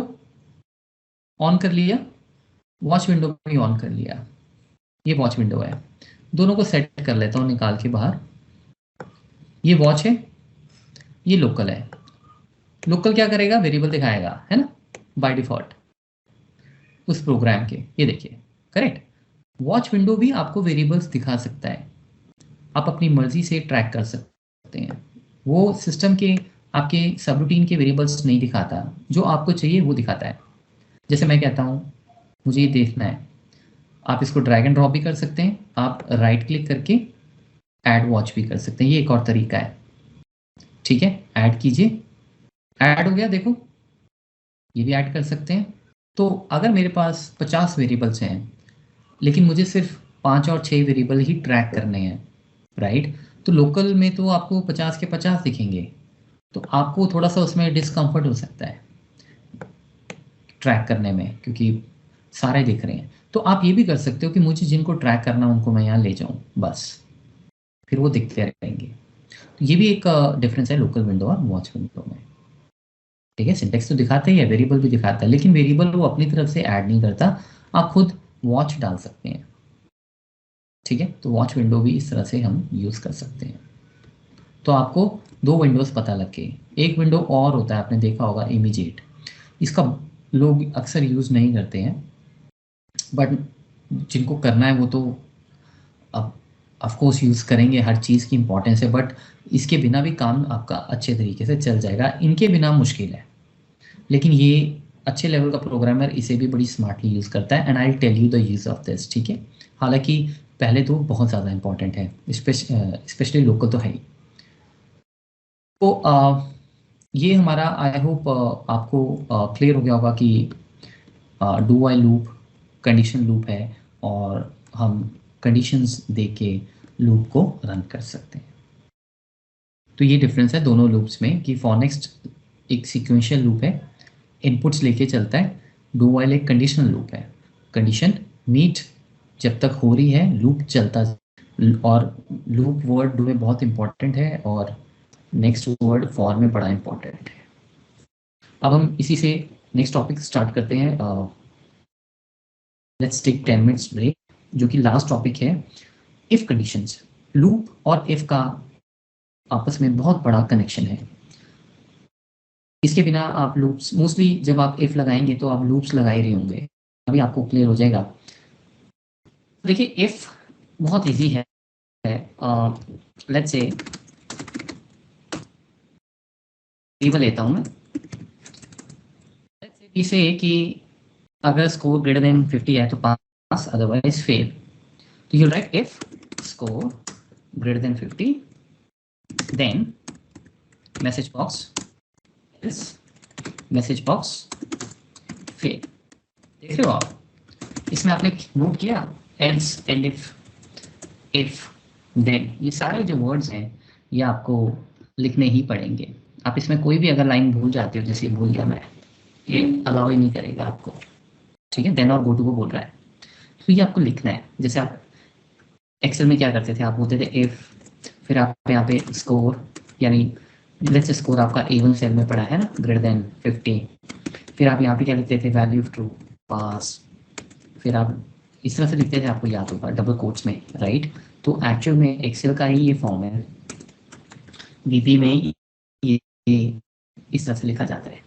ऑन कर लिया, वॉच विंडो भी ऑन कर लिया, ये वॉच विंडो है। दोनों को सेट कर लेता हूँ निकाल के बाहर, ये वॉच है, ये लोकल है। लोकल क्या करेगा, वेरिएबल दिखाएगा, है ना, बाय डिफॉल्ट उस प्रोग्राम के, ये देखिए, करेक्ट। वॉच विंडो भी आपको वेरिएबल्स दिखा सकता है, आप अपनी मर्जी से ट्रैक कर सकते हैं। वो सिस्टम के आपके सब रूटीन के वेरिएबल्स नहीं दिखाता, जो आपको चाहिए वो दिखाता है। जैसे मैं कहता हूँ मुझे ये देखना है, आप इसको ड्रैग एंड ड्रॉप भी कर सकते हैं, आप राइट क्लिक करके ऐड वॉच भी कर सकते हैं, ये एक और तरीका है, ठीक है। ऐड कीजिए, ऐड हो गया, देखो ये भी ऐड कर सकते हैं। तो अगर मेरे पास 50 वेरिएबल्स हैं लेकिन मुझे सिर्फ 5 और 6 वेरिएबल ही ट्रैक करने हैं, राइट, तो लोकल में तो आपको 50 के 50 दिखेंगे, तो आपको थोड़ा सा उसमें डिस्कम्फर्ट हो सकता है ट्रैक करने में, क्योंकि सारे दिख रहे हैं। तो आप ये भी कर सकते हो कि मुझे जिनको ट्रैक करना उनको मैं यहाँ ले जाऊँ बस, फिर वो दिखते रहेंगे। तो ये भी एक डिफरेंस है लोकल विंडो और वॉच विंडो में। ठीक है, सिंटेक्स तो दिखाता ही है, वेरिएबल भी दिखाता है, लेकिन वेरिएबल वो अपनी तरफ से ऐड नहीं करता, आप खुद वॉच डाल सकते हैं। ठीक है, तो वॉच विंडो भी इस तरह से हम यूज़ कर सकते हैं। तो आपको दो विंडोज़ पता लग गए। एक विंडो और होता है, आपने देखा होगा, इमीडिएट। इसका लोग अक्सर यूज़ नहीं करते हैं, बट जिनको करना है वो तो अब ऑफ कोर्स यूज़ करेंगे, हर चीज़ की इंपॉर्टेंस है, बट इसके बिना भी काम आपका अच्छे तरीके से चल जाएगा, इनके बिना मुश्किल है। लेकिन ये अच्छे लेवल का प्रोग्रामर इसे भी बड़ी स्मार्टली यूज़ करता है, and I tell you the use of this. ठीक है, हालांकि पहले तो बहुत ज़्यादा इंपॉर्टेंट है, स्पेशली लोकल तो है ही। तो ये हमारा आई होप आपको क्लियर हो गया होगा कि do while loop condition loop है, और हम कंडीशंस दे के लूप को रन कर सकते हैं। तो ये डिफरेंस है दोनों लूप्स में कि फॉर नेक्स्ट एक सीक्वेंशियल लूप है, इनपुट्स लेके चलता है। डू वाइल एक कंडीशनल लूप है, कंडीशन मीट जब तक हो रही है लूप चलता, और लूप वर्ड डू में बहुत इंपॉर्टेंट है, और नेक्स्ट वर्ड फॉर में बड़ा इंपॉर्टेंट है। अब हम इसी से नेक्स्ट टॉपिक स्टार्ट करते हैं। लेट्स टेक 10 मिनट्स ब्रेक, जो कि लास्ट टॉपिक है, इफ कंडीशंस। लूप और इफ का आपस में बहुत बड़ा कनेक्शन है। इसके बिना आप लूप्स, मोस्टली जब आप इफ लगाएंगे तो आप लूप्स लगा ही रहे होंगे, अभी आपको क्लियर हो जाएगा। देखिए, इफ बहुत इजी है। लेट्स से टेबल लेता हूं मैं, इसे कि अगर स्कोर ग्रेटर देन 50 है तो पास, अदरवाइज फेल। तो you write if score greater than 50 then message box fail. देख रहे हो आप, इसमें आपने नोट किया एल्स, एंड इफ देन, ये सारे जो वर्ड्स हैं ये आपको लिखने ही पड़ेंगे। आप इसमें कोई भी अगर लाइन भूल जाते हो, जैसे भूल गया मैं, ये अलाउ ही नहीं करेगा आपको। ठीक है, देन और गो टू को बोल रहा है, तो ये आपको लिखना है। जैसे आप एक्सेल में क्या करते थे, आप बोलते थे इफ, फिर आप यहाँ पे स्कोर, यानी लेट्स से स्कोर आपका A1 सेल में पड़ा है ना, ग्रेटर देन 50, फिर आप यहाँ पे क्या लिखते थे, वैल्यू ट्रू, पास। फिर आप इस तरह से लिखते थे, आपको याद होगा, डबल कोट्स में, राइट। तो एक्चुअल में एक्सेल का ही ये फॉर्म है, VB में ये इस तरह से लिखा जाता है।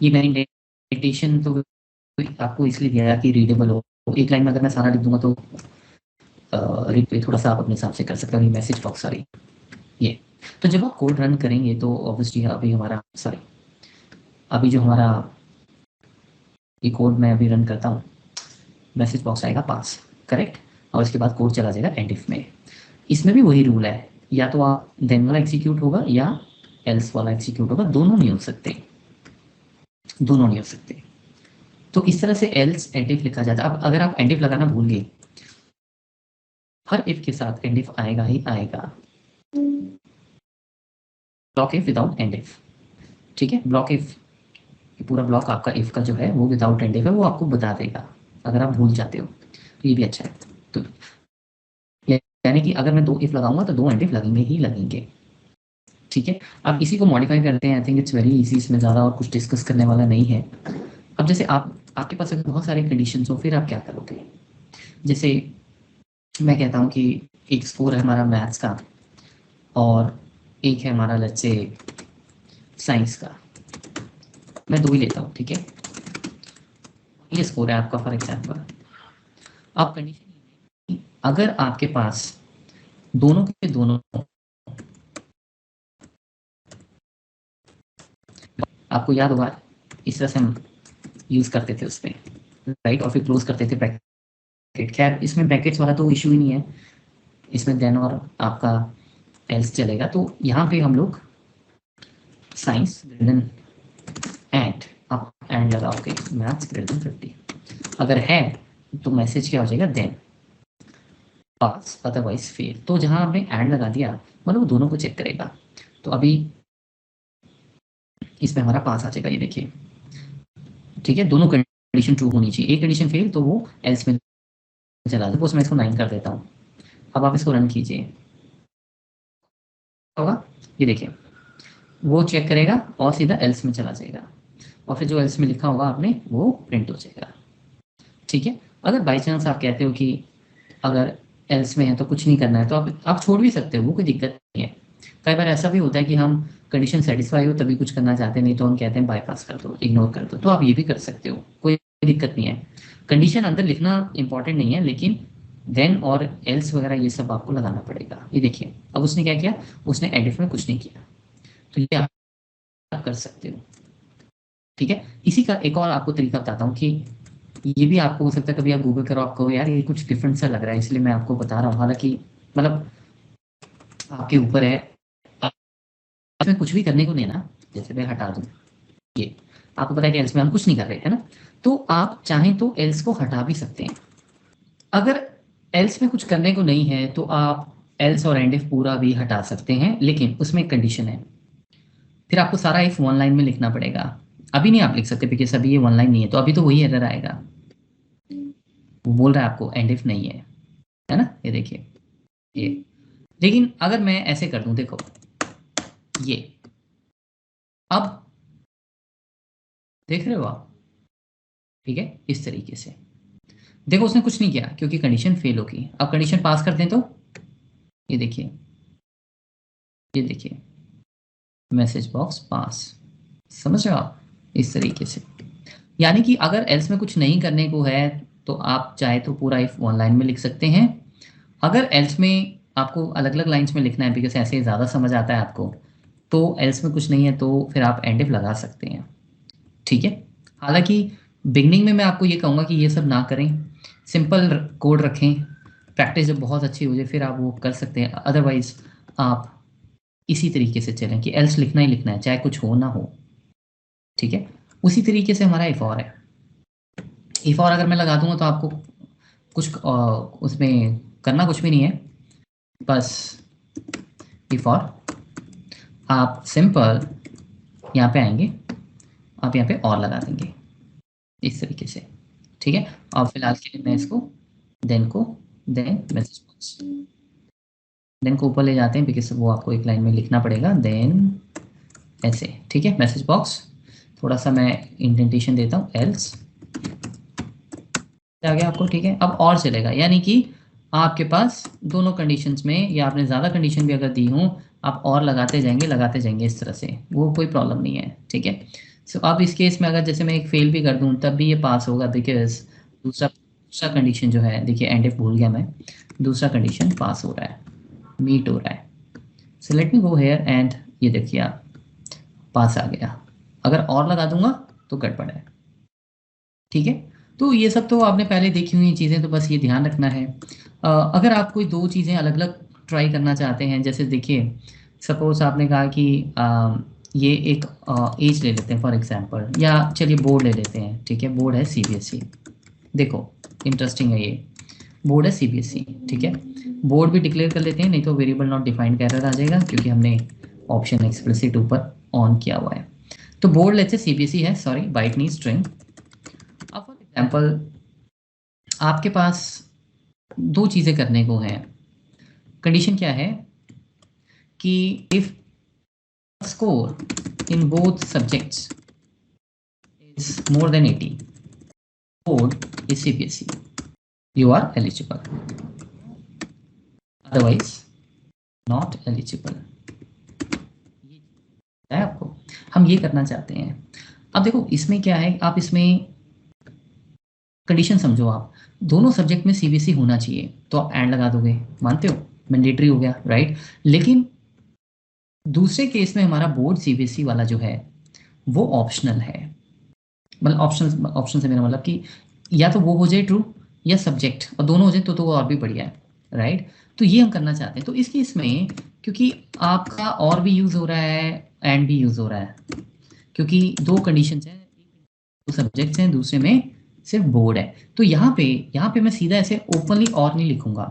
ये मैंने इंडेंटेशन तो आपको इसलिए दिया कि रीडेबल हो। एक लाइन में अगर मैं सारा लिख दूंगा तो थोड़ा सा आप अपने हिसाब से कर सकते हो। मैसेज बॉक्स, सॉरी, ये तो जब आप कोड रन करेंगे तो ऑब्वियसली अभी जो हमारा ये कोड मैं अभी रन करता हूँ, मैसेज बॉक्स आएगा पास, करेक्ट, और इसके बाद कोड चला जाएगा एंड इफ में। इसमें भी वही रूल है, या तो आप देन वाला एग्जीक्यूट होगा या एल्स वाला एग्जीक्यूट होगा, दोनों नहीं हो सकते। तो इस तरह से एल्स एंड इफ लिखा जाता है। अब अगर आप एंड इफ लगाना भूल गए, हर इफ के साथ एंड इफ आएगा ही आएगा। Block if without and if, ठीक है, ब्लॉक इफ, पूरा ब्लॉक आपका इफ का जो है वो विदाउट एंड इफ है, वो आपको बता देगा अगर आप भूल जाते हो, तो ये भी अच्छा है। तो यानी कि अगर मैं 2 इफ लगाऊंगा तो 2 एंड इफ लगेंगे। ठीक है, अब इसी को मॉडिफाई करते हैं। I think it's very easy, इसमें ज़्यादा और कुछ डिस्कस करने वाला नहीं है। अब जैसे आपके पास अगर बहुत सारे कंडीशंस हो, फिर आप क्या करोगे। जैसे मैं कहता हूँ कि एक स्कोर है हमारा मैथ्स का और एक है हमारा लेट्स से साइंस का, मैं 2 ही लेता हूँ, ठीक है। ये स्कोर है आपका फॉर एग्जाम्पल। अब कंडीशन, अगर आपके पास दोनों के दोनों, आपको याद होगा इस तरह से हम यूज करते थे उसमें, राइट, और फिर क्लोज करते थे ब्रैकेट। खैर इसमें ब्रैकेट्स वाला तो इशू ही नहीं है, इसमें देन और आपका एल्स चलेगा। तो यहाँ पे हम लोग साइंस ग्रेटर देन एंड, आप एंड लगाओगे मैथ्स ग्रेटर देन 50, अगर है तो मैसेज क्या हो जाएगा, देन पास, अदरवाइज फेल। तो जहां आपने एंड लगा दिया मतलब दोनों को चेक करेगा। तो अभी इसमें हमारा पास आ जाएगा, ये देखिए, ठीक है, दोनों कंडीशन ट्रू होनी चाहिए। एक कंडीशन फेल तो वो एल्स में चला जाए। सपोज मैं इसको 9 कर देता हूँ। अब आप इसको रन कीजिए, होगा ये देखिए वो चेक करेगा और सीधा एल्स में चला जाएगा और फिर जो एल्स में लिखा होगा आपने वो प्रिंट हो जाएगा। ठीक है, अगर बाई चांस आप कहते हो कि अगर एल्स में है तो कुछ नहीं करना है तो आप छोड़ भी सकते हो, वो कोई दिक्कत नहीं है। कई बार ऐसा भी होता है कि हम कंडीशन सेटिस्फाई हो तभी कुछ करना चाहते हैं, नहीं तो हम कहते हैं बाईपास कर दो, इग्नोर कर दो, तो आप ये भी कर सकते हो, कोई दिक्कत नहीं है। कंडीशन अंदर लिखना इंपॉर्टेंट नहीं है, लेकिन देन और एल्स वगैरह ये सब आपको लगाना पड़ेगा। ये देखिए अब उसने क्या किया, उसने एडिफ में कुछ नहीं किया, तो ये आप कर सकते हो। ठीक है, इसी का एक और आपको तरीका बताता हूँ कि ये भी आपको हो सकता है कभी आप गूगल करो, आपको यार ये कुछ डिफरेंट सा लग रहा है, इसलिए मैं आपको बता रहा हूँ। हालांकि मतलब आपके ऊपर है, इसमें कुछ भी करने को नहीं ना। जैसे मैं हटा दूं, ये आपको पता है कि एल्स में हम कुछ नहीं कर रहे हैं ना, तो आप चाहें तो एल्स को हटा भी सकते हैं। अगर एल्स में कुछ करने को नहीं है तो आप एल्स और एंड इफ पूरा भी हटा सकते हैं, लेकिन उसमें एक कंडीशन है, फिर आपको सारा इफ वन लाइन में लिखना पड़ेगा। अभी नहीं आप लिख सकते बिकॉज अभी ये वन लाइन नहीं है, तो अभी तो वही एरर आएगा, वो बोल रहा है आपको एंड इफ नहीं है ना। ये देखिए ये, लेकिन अगर मैं ऐसे कर दूं, देखो ये, अब देख रहे हो आप, ठीक है, इस तरीके से देखो उसने कुछ नहीं किया क्योंकि कंडीशन फेल होगी। अब कंडीशन पास कर दें तो ये देखिए, ये देखिए मैसेज बॉक्स पास, समझ रहे हो आप, इस तरीके से। यानी कि अगर एल्स में कुछ नहीं करने को है तो आप चाहे तो पूरा इफ वन लाइन में लिख सकते हैं। अगर एल्स में आपको अलग अलग लाइंस में लिखना है बिकॉज ऐसे ज़्यादा समझ आता है आपको, तो एल्स में कुछ नहीं है तो फिर आप एंड इफ लगा सकते हैं। ठीक है, हालांकि बिगनिंग में मैं आपको ये कहूँगा कि ये सब ना करें, सिंपल कोड रखें, प्रैक्टिस जब बहुत अच्छी हो जाए फिर आप वो कर सकते हैं। अदरवाइज आप इसी तरीके से चलें कि एल्स लिखना ही लिखना है चाहे कुछ हो ना हो। ठीक है, उसी तरीके से हमारा इफ और है। इफ और अगर मैं लगा दूंगा तो आपको कुछ उसमें करना कुछ भी नहीं है, बस इफ और आप सिंपल यहाँ पे आएंगे, आप यहाँ पे और लगा देंगे इस तरीके से। ठीक है, अब फिलहाल के लिए मैं इसको देन मैसेज बॉक्स देन को ऊपर ले जाते हैं बिकॉज वो आपको एक लाइन में लिखना पड़ेगा, देन ऐसे। ठीक है, मैसेज बॉक्स थोड़ा सा मैं इंडेंटेशन देता हूँ, एल्स आ गया आपको। ठीक है, अब और चलेगा, यानी कि आपके पास दोनों कंडीशंस में, या आपने ज़्यादा कंडीशन भी अगर दी हो, आप और लगाते जाएंगे इस तरह से, वो कोई प्रॉब्लम नहीं है। ठीक है, सो अब इस केस में अगर जैसे मैं एक फेल भी कर दूं तब भी ये पास होगा बिकॉज दूसरा कंडीशन जो है, देखिए एंड इफ भूल गया मैं, दूसरा कंडीशन पास हो रहा है, मीट हो रहा है। So let me go here and ये देखिए आप पास आ गया। अगर और लगा दूंगा तो गड़बड़ है। ठीक है, तो ये सब तो आपने पहले देखी हुई चीज़ें, तो बस ये ध्यान रखना है। अगर आप कोई दो चीज़ें अलग अलग ट्राई करना चाहते हैं, जैसे देखिए सपोज आपने कहा कि ये एक एज ले लेते हैं फॉर एग्जांपल, या चलिए बोर्ड ले लेते हैं। ठीक है, बोर्ड है सीबीएसई, देखो इंटरेस्टिंग है ये, बोर्ड है सीबीएसई। ठीक है, बोर्ड भी डिक्लेयर कर लेते हैं, नहीं तो वेरिएबल नॉट डिफाइंड का एरर आ जाएगा क्योंकि हमने ऑप्शन एक्सप्लिसिट ऊपर ऑन किया हुआ है। तो बोर्ड लेते हैं सीबीएसई है, सॉरी बाइट नहीं स्ट्रिंग। अब फॉर एग्जाम्पल आपके पास दो चीज़ें करने को हैं। कंडीशन क्या है कि if score in both subjects is more than 80, board is CBSE, you are eligible, otherwise not eligible. है आपको, हम ये करना चाहते हैं। अब देखो इसमें क्या है, आप इसमें कंडीशन समझो, आप दोनों सब्जेक्ट में सीबीएसई होना चाहिए तो आप एंड लगा दोगे, मानते हो, मैंडेटरी हो गया, राइट। लेकिन दूसरे केस में हमारा बोर्ड सीबीएसई वाला जो है वो ऑप्शनल है, मतलब ऑप्शन से मेरा मतलब कि या तो वो हो जाए ट्रू या सब्जेक्ट, और दोनों हो जाए तो वो और भी बढ़िया है, राइट। तो ये हम करना चाहते हैं। तो इस केस में क्योंकि आपका और भी यूज़ हो रहा है एंड भी यूज़ हो रहा है, क्योंकि दो कंडीशंस हैं, दो सब्जेक्ट्स हैं, दूसरे में सिर्फ बोर्ड है, तो यहाँ पे मैं सीधा ऐसे ओपनली और नहीं लिखूंगा,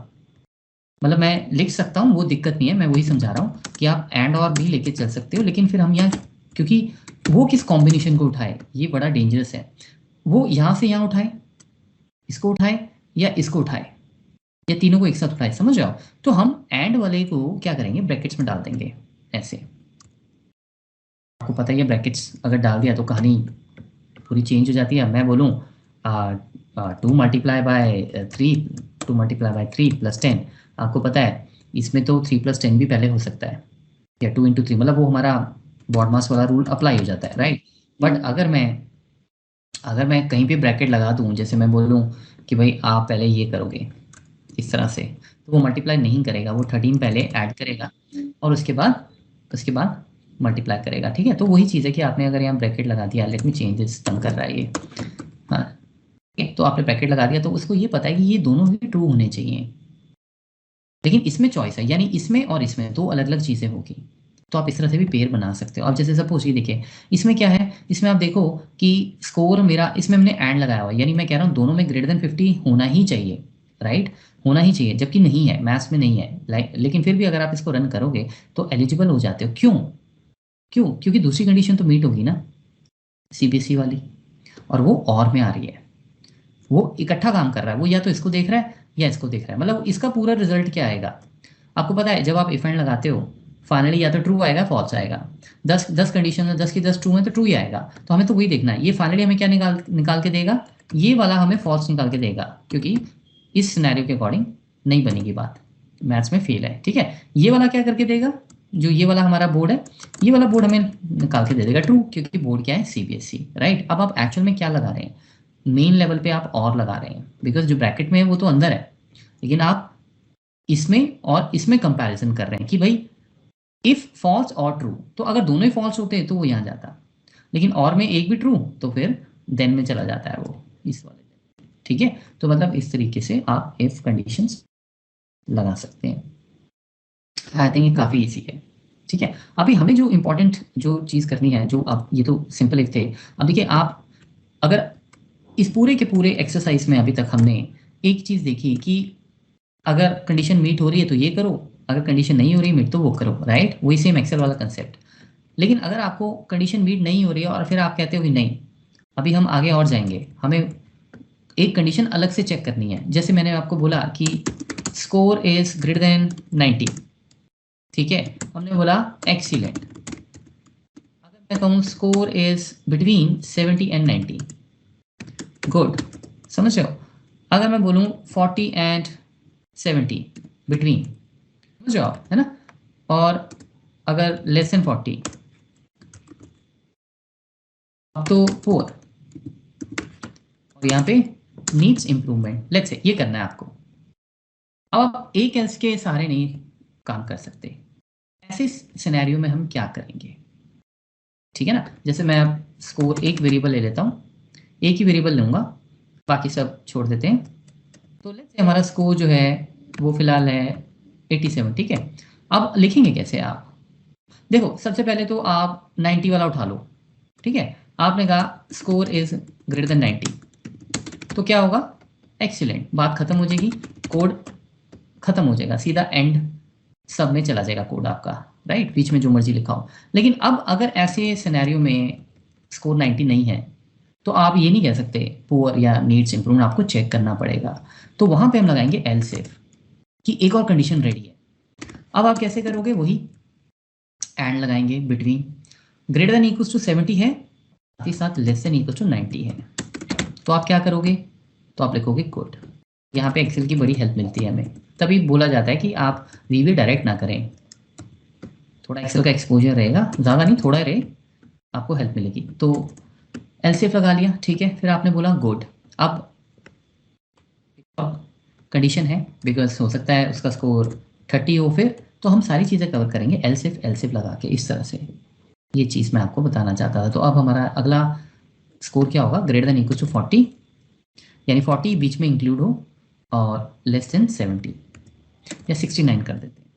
मतलब मैं लिख सकता हूँ, वो दिक्कत नहीं है, मैं वही समझा रहा हूँ कि आप एंड और भी लेके चल सकते हो, लेकिन फिर हम यहाँ क्योंकि वो किस कॉम्बिनेशन को उठाए ये बड़ा डेंजरस है। वो यहाँ से यहाँ उठाए, इसको उठाए या इसको उठाए, या तीनों को एक साथ उठाए, समझ रहे हो? तो हम एंड वाले को क्या करेंगे, ब्रैकेट्स में डाल देंगे ऐसे। आपको पता ही है ब्रैकेट्स अगर डाल दिया तो कहानी पूरी चेंज हो जाती है। मैं बोलूँ 2 multiply by 3 2 multiply by 3 plus 10, आपको पता है इसमें तो 3 + 10 भी पहले हो सकता है, या 2 × 3, मतलब वो हमारा बॉडमास वाला रूल अप्लाई हो जाता है, राइट? बट अगर मैं कहीं पे ब्रैकेट लगा दूँ, जैसे मैं बोलूँ कि भाई आप पहले ये करोगे इस तरह से, तो वो मल्टीप्लाई नहीं करेगा, वो 13 पहले ऐड करेगा और उसके बाद मल्टीप्लाई करेगा, ठीक है? तो वही चीज़ है कि आपने अगर यहाँ ब्रैकेट लगा दिया, लेट मी चेंज दिस, तंग कर रहा है ये, हाँ, तो आपने ब्रैकेट लगा दिया तो उसको ये पता है कि ये दोनों ही ट्रू होने चाहिए, लेकिन इसमें चॉइस है, यानी इसमें और इसमें दो अलग अलग चीज़ें होगी। तो आप इस तरह से भी पेयर बना सकते हो। अब जैसे सपोज ये देखिए, इसमें क्या है, इसमें आप देखो कि स्कोर मेरा, इसमें हमने एंड लगाया हुआ है, यानी मैं कह रहा हूँ दोनों में ग्रेटर देन 50 होना ही चाहिए, राइट? होना ही चाहिए, जबकि नहीं है, मैथ्स में नहीं है, लेकिन फिर भी अगर आप इसको रन करोगे तो एलिजिबल हो जाते हो। क्यों? क्योंकि दूसरी कंडीशन तो मीट होगी ना, सीबीएसई वाली, और वो और में आ रही है, वो इकट्ठा काम कर रहा है, वो या तो इसको देख रहा है या इसको देख रहा है, मतलब इसका पूरा रिजल्ट क्या आएगा आपको पता है। जब आप इफ एंड लगाते हो फाइनली या तो ट्रू आएगा फॉल्स आएगा, 10 कंडीशन में 10 की 10 ट्रू है तो ट्रू ही आएगा, तो हमें तो वही देखना है। ये फाइनली हमें क्या निकाल के देगा, ये वाला हमें फॉल्स निकाल के देगा, क्योंकि इस सिनेरियो के अकॉर्डिंग नहीं बनेगी बात, मैथ्स में फेल है, ठीक है? ये वाला क्या करके देगा, जो ये वाला हमारा बोर्ड है, ये वाला बोर्ड हमें निकाल के दे देगा ट्रू, क्योंकि बोर्ड क्या है, सीबीएसई, राइट? अब आप एक्चुअल में क्या लगा रहे हैं, मेन लेवल पे आप और लगा रहे हैं, बिकॉज जो ब्रैकेट में है वो तो अंदर है, लेकिन आप इसमें और इसमें कंपैरिजन कर रहे हैं कि भाई इफ फॉल्स और ट्रू, तो अगर दोनों ही फॉल्स होते तो वो यहाँ जाता, लेकिन और में एक भी ट्रू तो फिर देन में चला जाता है वो इस वाले, ठीक है? तो मतलब इस तरीके से आप इफ कंडीशंस लगा सकते हैं। आई थिंक ये काफ़ी ईजी है, ठीक है? अभी हमें जो इम्पोर्टेंट जो चीज़ करनी है, जो अब ये तो सिंपल इफ थे, अब देखिए आप अगर इस पूरे के पूरे एक्सरसाइज में अभी तक हमने एक चीज़ देखी कि अगर कंडीशन मीट हो रही है तो ये करो, अगर कंडीशन नहीं हो रही मीट तो वो करो, राइट? वही सेम एक्सेल वाला कंसेप्ट। लेकिन अगर आपको कंडीशन मीट नहीं हो रही है और फिर आप कहते हो कि नहीं, अभी हम आगे और जाएंगे, हमें एक कंडीशन अलग से चेक करनी है। जैसे मैंने आपको बोला कि स्कोर इज ग्रेटर देन 90, ठीक है? हमने बोला एक्सीलेंट। अगर मैं कहूँ score is between 70 and 90, good, समझ रहे हो? अगर मैं बोलूँ 40 एंड 70 बिटवीन, समझ रहे हो आप, है ना? और अगर लेस देन 40 अब तो 4, और यहाँ पे नीड्स इंप्रूवमेंट, लेट्स से ये करना है आपको। अब आप एक एल्स के सहारे नहीं काम कर सकते, ऐसे सिनेरियो में हम क्या करेंगे, ठीक है ना? जैसे मैं अब स्कोर एक वेरिएबल ले लेता हूँ, एक ही वेरिएबल लूँगा, बाकी सब छोड़ देते हैं। तो लेट्स से हमारा स्कोर जो है वो फिलहाल है 87, ठीक है? अब लिखेंगे कैसे आप, देखो सबसे पहले तो आप 90 वाला उठा लो, ठीक है? आपने कहा स्कोर इज ग्रेटर देन 90, तो क्या होगा, एक्सीलेंट, बात खत्म हो जाएगी, कोड खत्म हो जाएगा, सीधा एंड सब में चला जाएगा कोड आपका, राइट? बीच में जो मर्जी लिखा हो। लेकिन अब अगर ऐसे सिनेरियो में स्कोर 90 नहीं है तो आप ये नहीं कह सकते पुअर या नीड्स इंप्रूवमेंट, आपको चेक करना पड़ेगा। तो वहां पे हम लगाएंगे एल्स इफ कि एक और कंडीशन रेडी है। अब आप कैसे करोगे, वही एंड लगाएंगे between greater than equals to 70 है, साथ ही साथ लेस देन इक्वल्स टू 90 है, तो आप क्या करोगे, तो आप लिखोगे गुड। यहाँ पे एक्सेल की बड़ी हेल्प मिलती है हमें, तभी बोला जाता है कि आप वीवी डायरेक्ट ना करें, थोड़ा एक्सेल का एक्सपोजर रहेगा, ज़्यादा नहीं थोड़ा रहे, आपको हेल्प मिलेगी। तो एलसीएफ लगा लिया, ठीक है? फिर आपने बोला गुड। अब कंडीशन है, बिकॉज हो सकता है उसका स्कोर 30 हो, फिर तो हम सारी चीज़ें कवर करेंगे एलसीएफ लगा के, इस तरह से। ये चीज़ मैं आपको बताना चाहता था। तो अब हमारा अगला स्कोर क्या होगा, ग्रेटर देन इक्वल टू 40, यानी 40 बीच में इंक्लूड हो और लेस देन 70 या 69 कर देते हैं।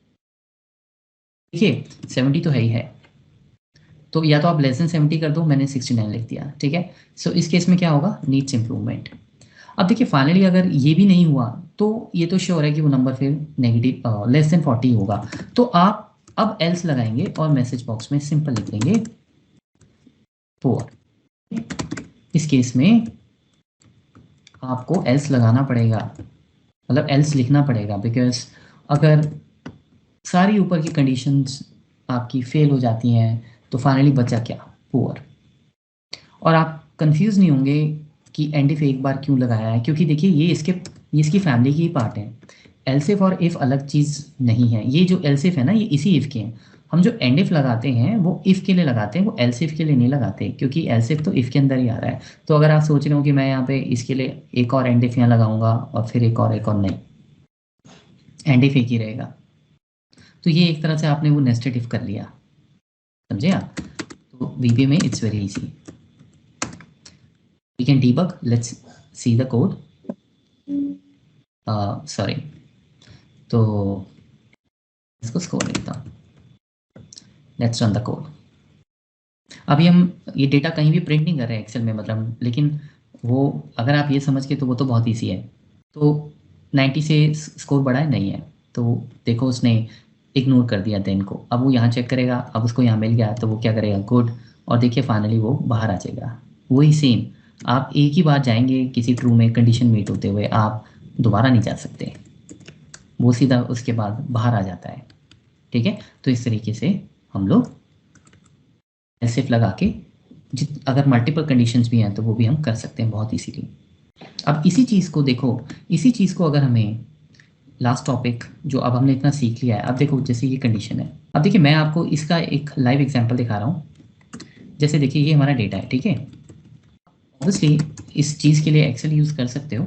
देखिए 70 तो है ही है, तो या तो आप लेस देन 70 कर दो, मैंने 69 लिख दिया, ठीक है? सो इस केस में क्या होगा, नीड्स इंप्रूवमेंट। अब देखिए फाइनली अगर ये भी नहीं हुआ तो ये तो श्योर है कि वो नंबर फिर नेगेटिव लेस देन 40 होगा। तो आप अब एल्स लगाएंगे और मैसेज बॉक्स में सिंपल लिख देंगे पुअर। इस केस में 40 से लेस देन 40 है, तो आप क्या करोगे, तो आप लिखोगे पुअर। यहाँ पे नीड्स इंप्रूवमेंट, 40 से लेस देन 40 है, तो आप क्या करोगे, तो आप लिखोगे पुअर। इस केस में 40 से लेस देन 40 है, तो आप क्या करोगे, तो आप लिखोगे पुअर। इस केस में आपको एल्स लगाना पड़ेगा, मतलब एल्स लिखना पड़ेगा, बिकॉज अगर सारी ऊपर की कंडीशंस आपकी फेल हो जाती हैं तो फाइनली बचा क्या, पुअर। और आप कंफ्यूज नहीं होंगे कि एंड इफ एक बार क्यों लगाया है, क्योंकि देखिए ये इसकी फैमिली की ही पार्ट है। एल्सिफ और इफ़ अलग चीज़ नहीं है, ये जो एल्सिफ है ना ये इसी इफ़ के हैं। हम जो एंड इफ लगाते हैं वो इफ़ के लिए लगाते हैं, वो एल्सिफ के लिए नहीं लगाते, क्योंकि एल्सिफ तो इफ़ के अंदर ही आ रहा है। तो अगर आप सोच रहे हो कि मैं यहाँ पे इसके लिए एक और एंड इफ यहाँ लगाऊंगा और फिर एक और नहीं, एंड इफ एक ही रहेगा। तो ये एक तरह से आपने वो नेस्टेड इफ कर लिया, समझे आप। तो VBA में it's very easy, we can debug, let's see the code. Sorry, तो इसको स्कोर लिखता हूँ, लेट्स रन द कोड। अभी हम ये डेटा कहीं भी प्रिंट नहीं कर रहे हैं एक्सेल में, मतलब, लेकिन वो अगर आप ये समझ के तो वो तो बहुत ईजी है। तो 90 से स्कोर बढ़ा है, नहीं है, तो देखो उसने इग्नोर कर दिया देन को। अब वो यहाँ चेक करेगा, अब उसको यहाँ मिल गया तो वो क्या करेगा, गुड, और देखिए फाइनली वो बाहर आ जाएगा। वही सेम, आप एक ही बार जाएंगे किसी ट्रू में कंडीशन मीट होते हुए, आप दोबारा नहीं जा सकते, वो सीधा उसके बाद बाहर आ जाता है। ठीक है, तो इस तरीके से हम लोग एल्सिफ लगा के अगर मल्टीपल कंडीशंस भी हैं तो वो भी हम कर सकते हैं बहुत इजीली। अब इसी चीज़ को देखो, इसी चीज़ को अगर हमें लास्ट टॉपिक जो अब हमने इतना सीख लिया है, अब देखो जैसे ये कंडीशन है, अब देखिए मैं आपको इसका एक लाइव एग्जांपल दिखा रहा हूँ। जैसे देखिए ये हमारा डेटा है, ठीक है। ऑब्वियसली इस चीज़ के लिए एक्सेल यूज़ कर सकते हो,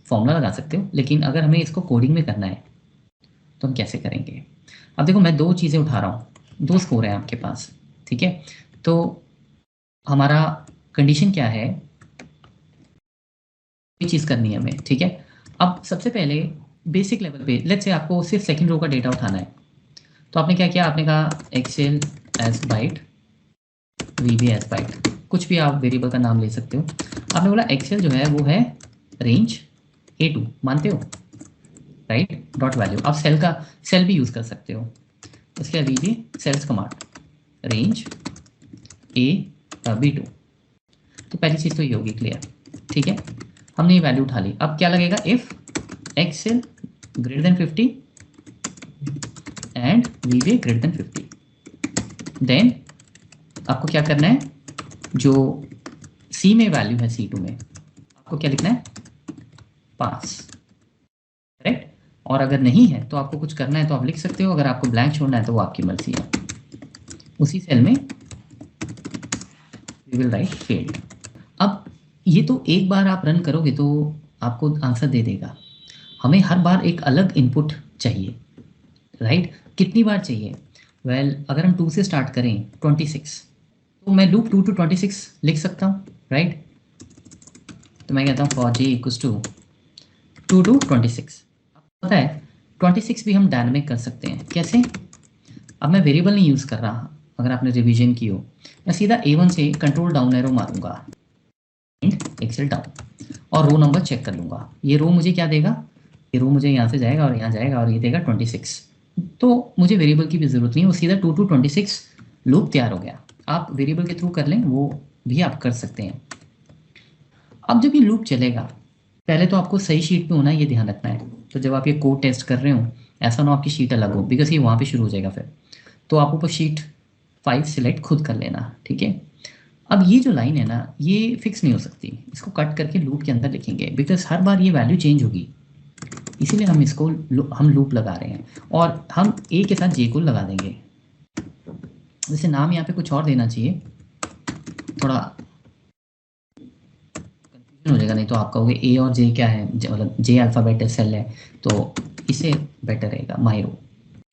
फॉर्मूला लगा सकते हो, लेकिन अगर हमें इसको कोडिंग में करना है तो हम कैसे करेंगे। अब देखो मैं दो चीज़ें उठा रहा हूँ, दो स्कोर हैं आपके पास, ठीक है। तो हमारा कंडीशन क्या है, ये चीज़ करनी है हमें, ठीक है। अब सबसे पहले बेसिक लेवल पे लेट्स से आपको सिर्फ सेकंड रो का डेटा उठाना है, तो आपने क्या किया, आपने कहा Excel as byte, VB as byte, कुछ भी आप वेरिएबल का नाम ले सकते हो। आपने बोला एक्सेल जो है वो है रेंज A2, मानते हो, राइट, डॉट वैल्यू। आप सेल भी यूज़ कर सकते हो, इसके बाद VB sales command range B2। तो पहली चीज़ तो ये होगी क्लियर, ठीक है। हमने ये वैल्यू उठा ली, अब क्या लगेगा, if Excel greater than 50 and VBA greater than 50, then आपको क्या करना है, जो C में वैल्यू है C2 में, आपको क्या लिखना है, पास, करेक्ट। और अगर नहीं है तो आपको कुछ करना है तो आप लिख सकते हो, अगर आपको ब्लैंक छोड़ना है तो वो आपकी मर्जी है। उसी सेल में वी विल राइट फेल्ड। अब ये तो एक बार आप रन करोगे तो आपको आंसर दे देगा, हमें हर बार एक अलग इनपुट चाहिए, राइट। कितनी बार चाहिए, वेल अगर हम 2 से स्टार्ट करें 26, तो मैं लूप 2 to 26 लिख सकता हूँ, राइट। तो मैं कहता हूँ for j equals to 2 to 26। पता है 26 भी हम डायनामिक कर सकते हैं, कैसे। अब मैं वेरिएबल नहीं यूज़ कर रहा, अगर आपने रिवीजन की हो, मैं सीधा A1 से कंट्रोल डाउन एरो मारूंगा, एक्सेल डाउन, और रो नंबर चेक कर लूँगा। ये रो मुझे क्या देगा, ये रो मुझे यहाँ से जाएगा और यहाँ जाएगा और ये देगा 26। तो मुझे वेरिएबल की भी ज़रूरत नहीं है, वो सीधा 2 to 26 लूप तैयार हो गया। आप वेरिएबल के थ्रू कर लें, वो भी आप कर सकते हैं। अब जब ये लूप चलेगा, पहले तो आपको सही शीट पे होना है, ये ध्यान रखना है। तो जब आप ये कोड टेस्ट कर रहे हो, ऐसा ना आपकी शीट अलग हो, बिकॉज ये वहाँ पे शुरू हो जाएगा फिर। तो आप ऊपर शीट 5 सिलेक्ट खुद कर लेना, ठीक है। अब ये जो लाइन है ना, ये फिक्स नहीं हो सकती, इसको कट करके लूप के अंदर लिखेंगे, बिकॉज हर बार ये वैल्यू चेंज होगी, इसीलिए हम इसको हम लूप लगा रहे हैं। और हम A के साथ J को लगा देंगे, जैसे नाम यहाँ पे कुछ और देना चाहिए, थोड़ा कंफ्यूजन हो जाएगा, नहीं तो आप कहोगे A और J क्या है, मतलब J अल्फ़ाबेट सेल है, तो इससे बेटर रहेगा मायरो,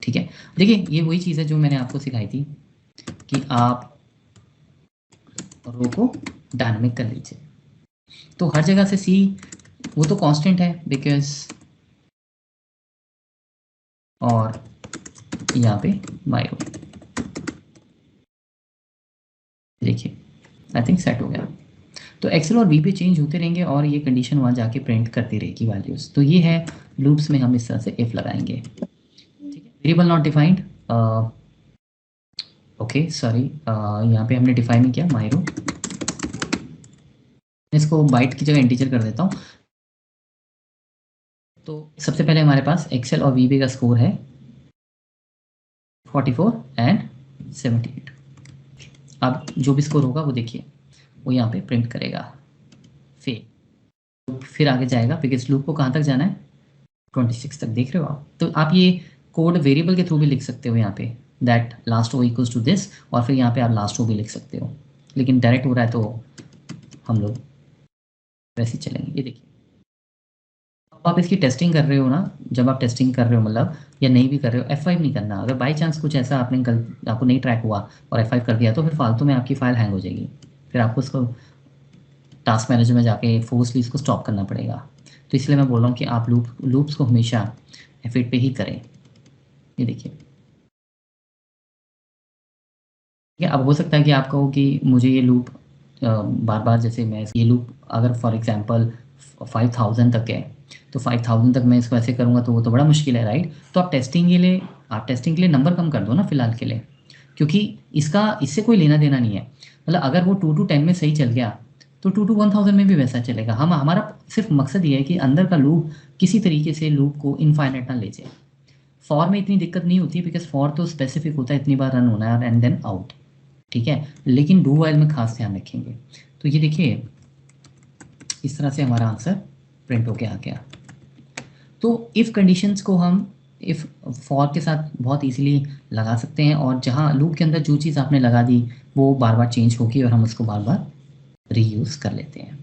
ठीक है। देखिए ये वही चीज़ है जो मैंने आपको सिखाई थी कि आप रो को डायनामिक कर लीजिए। तो हर जगह से C वो तो कांस्टेंट है बिकॉज, और यहाँ पे मायरो, देखिए आई थिंक सेट हो गया। तो एक्सेल और VB चेंज होते रहेंगे और ये कंडीशन वहाँ जाके प्रिंट करती रहेगी वैल्यूज़। तो ये है लूप्स में हम इस तरह से इफ लगाएंगे, ठीक है। Variable not defined, okay sorry, यहाँ पे हमने डिफाइन नहीं किया मायरो, इसको बाइट की जगह इंटीजर कर देता हूँ। तो सबसे पहले हमारे पास एक्सेल और वीबी का स्कोर है 44 एंड 78। अब जो भी स्कोर होगा वो देखिए वो यहाँ पे प्रिंट करेगा फेल, फिर आगे जाएगा। बिगेस्ट लूप को कहाँ तक जाना है 26 तक, देख रहे हो आप। तो आप ये कोड वेरिएबल के थ्रू भी लिख सकते हो यहाँ पे that last O equals to this, और फिर यहाँ पे आप लास्ट ओ भी लिख सकते हो, लेकिन डायरेक्ट हो रहा है तो हम लोग वैसे ही चलेंगे। ये देखिए अब आप इसकी टेस्टिंग कर रहे हो ना, जब आप टेस्टिंग कर रहे हो मतलब या नहीं भी कर रहे हो F5 नहीं करना। अगर बाई चांस कुछ ऐसा आपको नहीं ट्रैक हुआ और F5 कर दिया तो फिर फालतू में आपकी फाइल हैंग हो जाएगी, फिर आपको उसको टास्क मैनेजर में जाके फोर्सली इसको स्टॉप करना पड़ेगा। तो इसलिए मैं बोल रहा हूँ कि आप लूप्स को हमेशा F8 पे ही करें। ये देखिए ठीक है। अब हो सकता है कि आप कहो कि मुझे ये लूप बार बार, जैसे मैं ये लूप अगर फॉर एग्जांपल 5000 तक है तो 5000 तक मैं इसको ऐसे करूँगा तो वो तो बड़ा मुश्किल है, राइट। तो आप टेस्टिंग के लिए नंबर कम कर दो ना फिलहाल के लिए, क्योंकि इससे कोई लेना देना नहीं है। मतलब अगर वो 2 to 10 में सही चल गया तो 2 to 1000 में भी वैसा चलेगा। हमारा सिर्फ मकसद ये है कि अंदर का लूप किसी तरीके से लूप को इनफाइनाइट ना ले जाए। फॉर में इतनी दिक्कत नहीं होती बिकॉज फॉर तो स्पेसिफिक होता है, इतनी बार रन होना है एंड देन आउट, ठीक है। लेकिन डू वाइल में खास ध्यान रखेंगे। तो ये देखिए इस तरह से हमारा आंसर प्रिंट होके आ गया। तो इफ़ कंडीशंस को हम इफ़ फॉर के साथ बहुत इजीली लगा सकते हैं, और जहाँ लूप के अंदर जो चीज़ आपने लगा दी वो बार बार चेंज होगी और हम उसको बार बार रीयूज़ कर लेते हैं।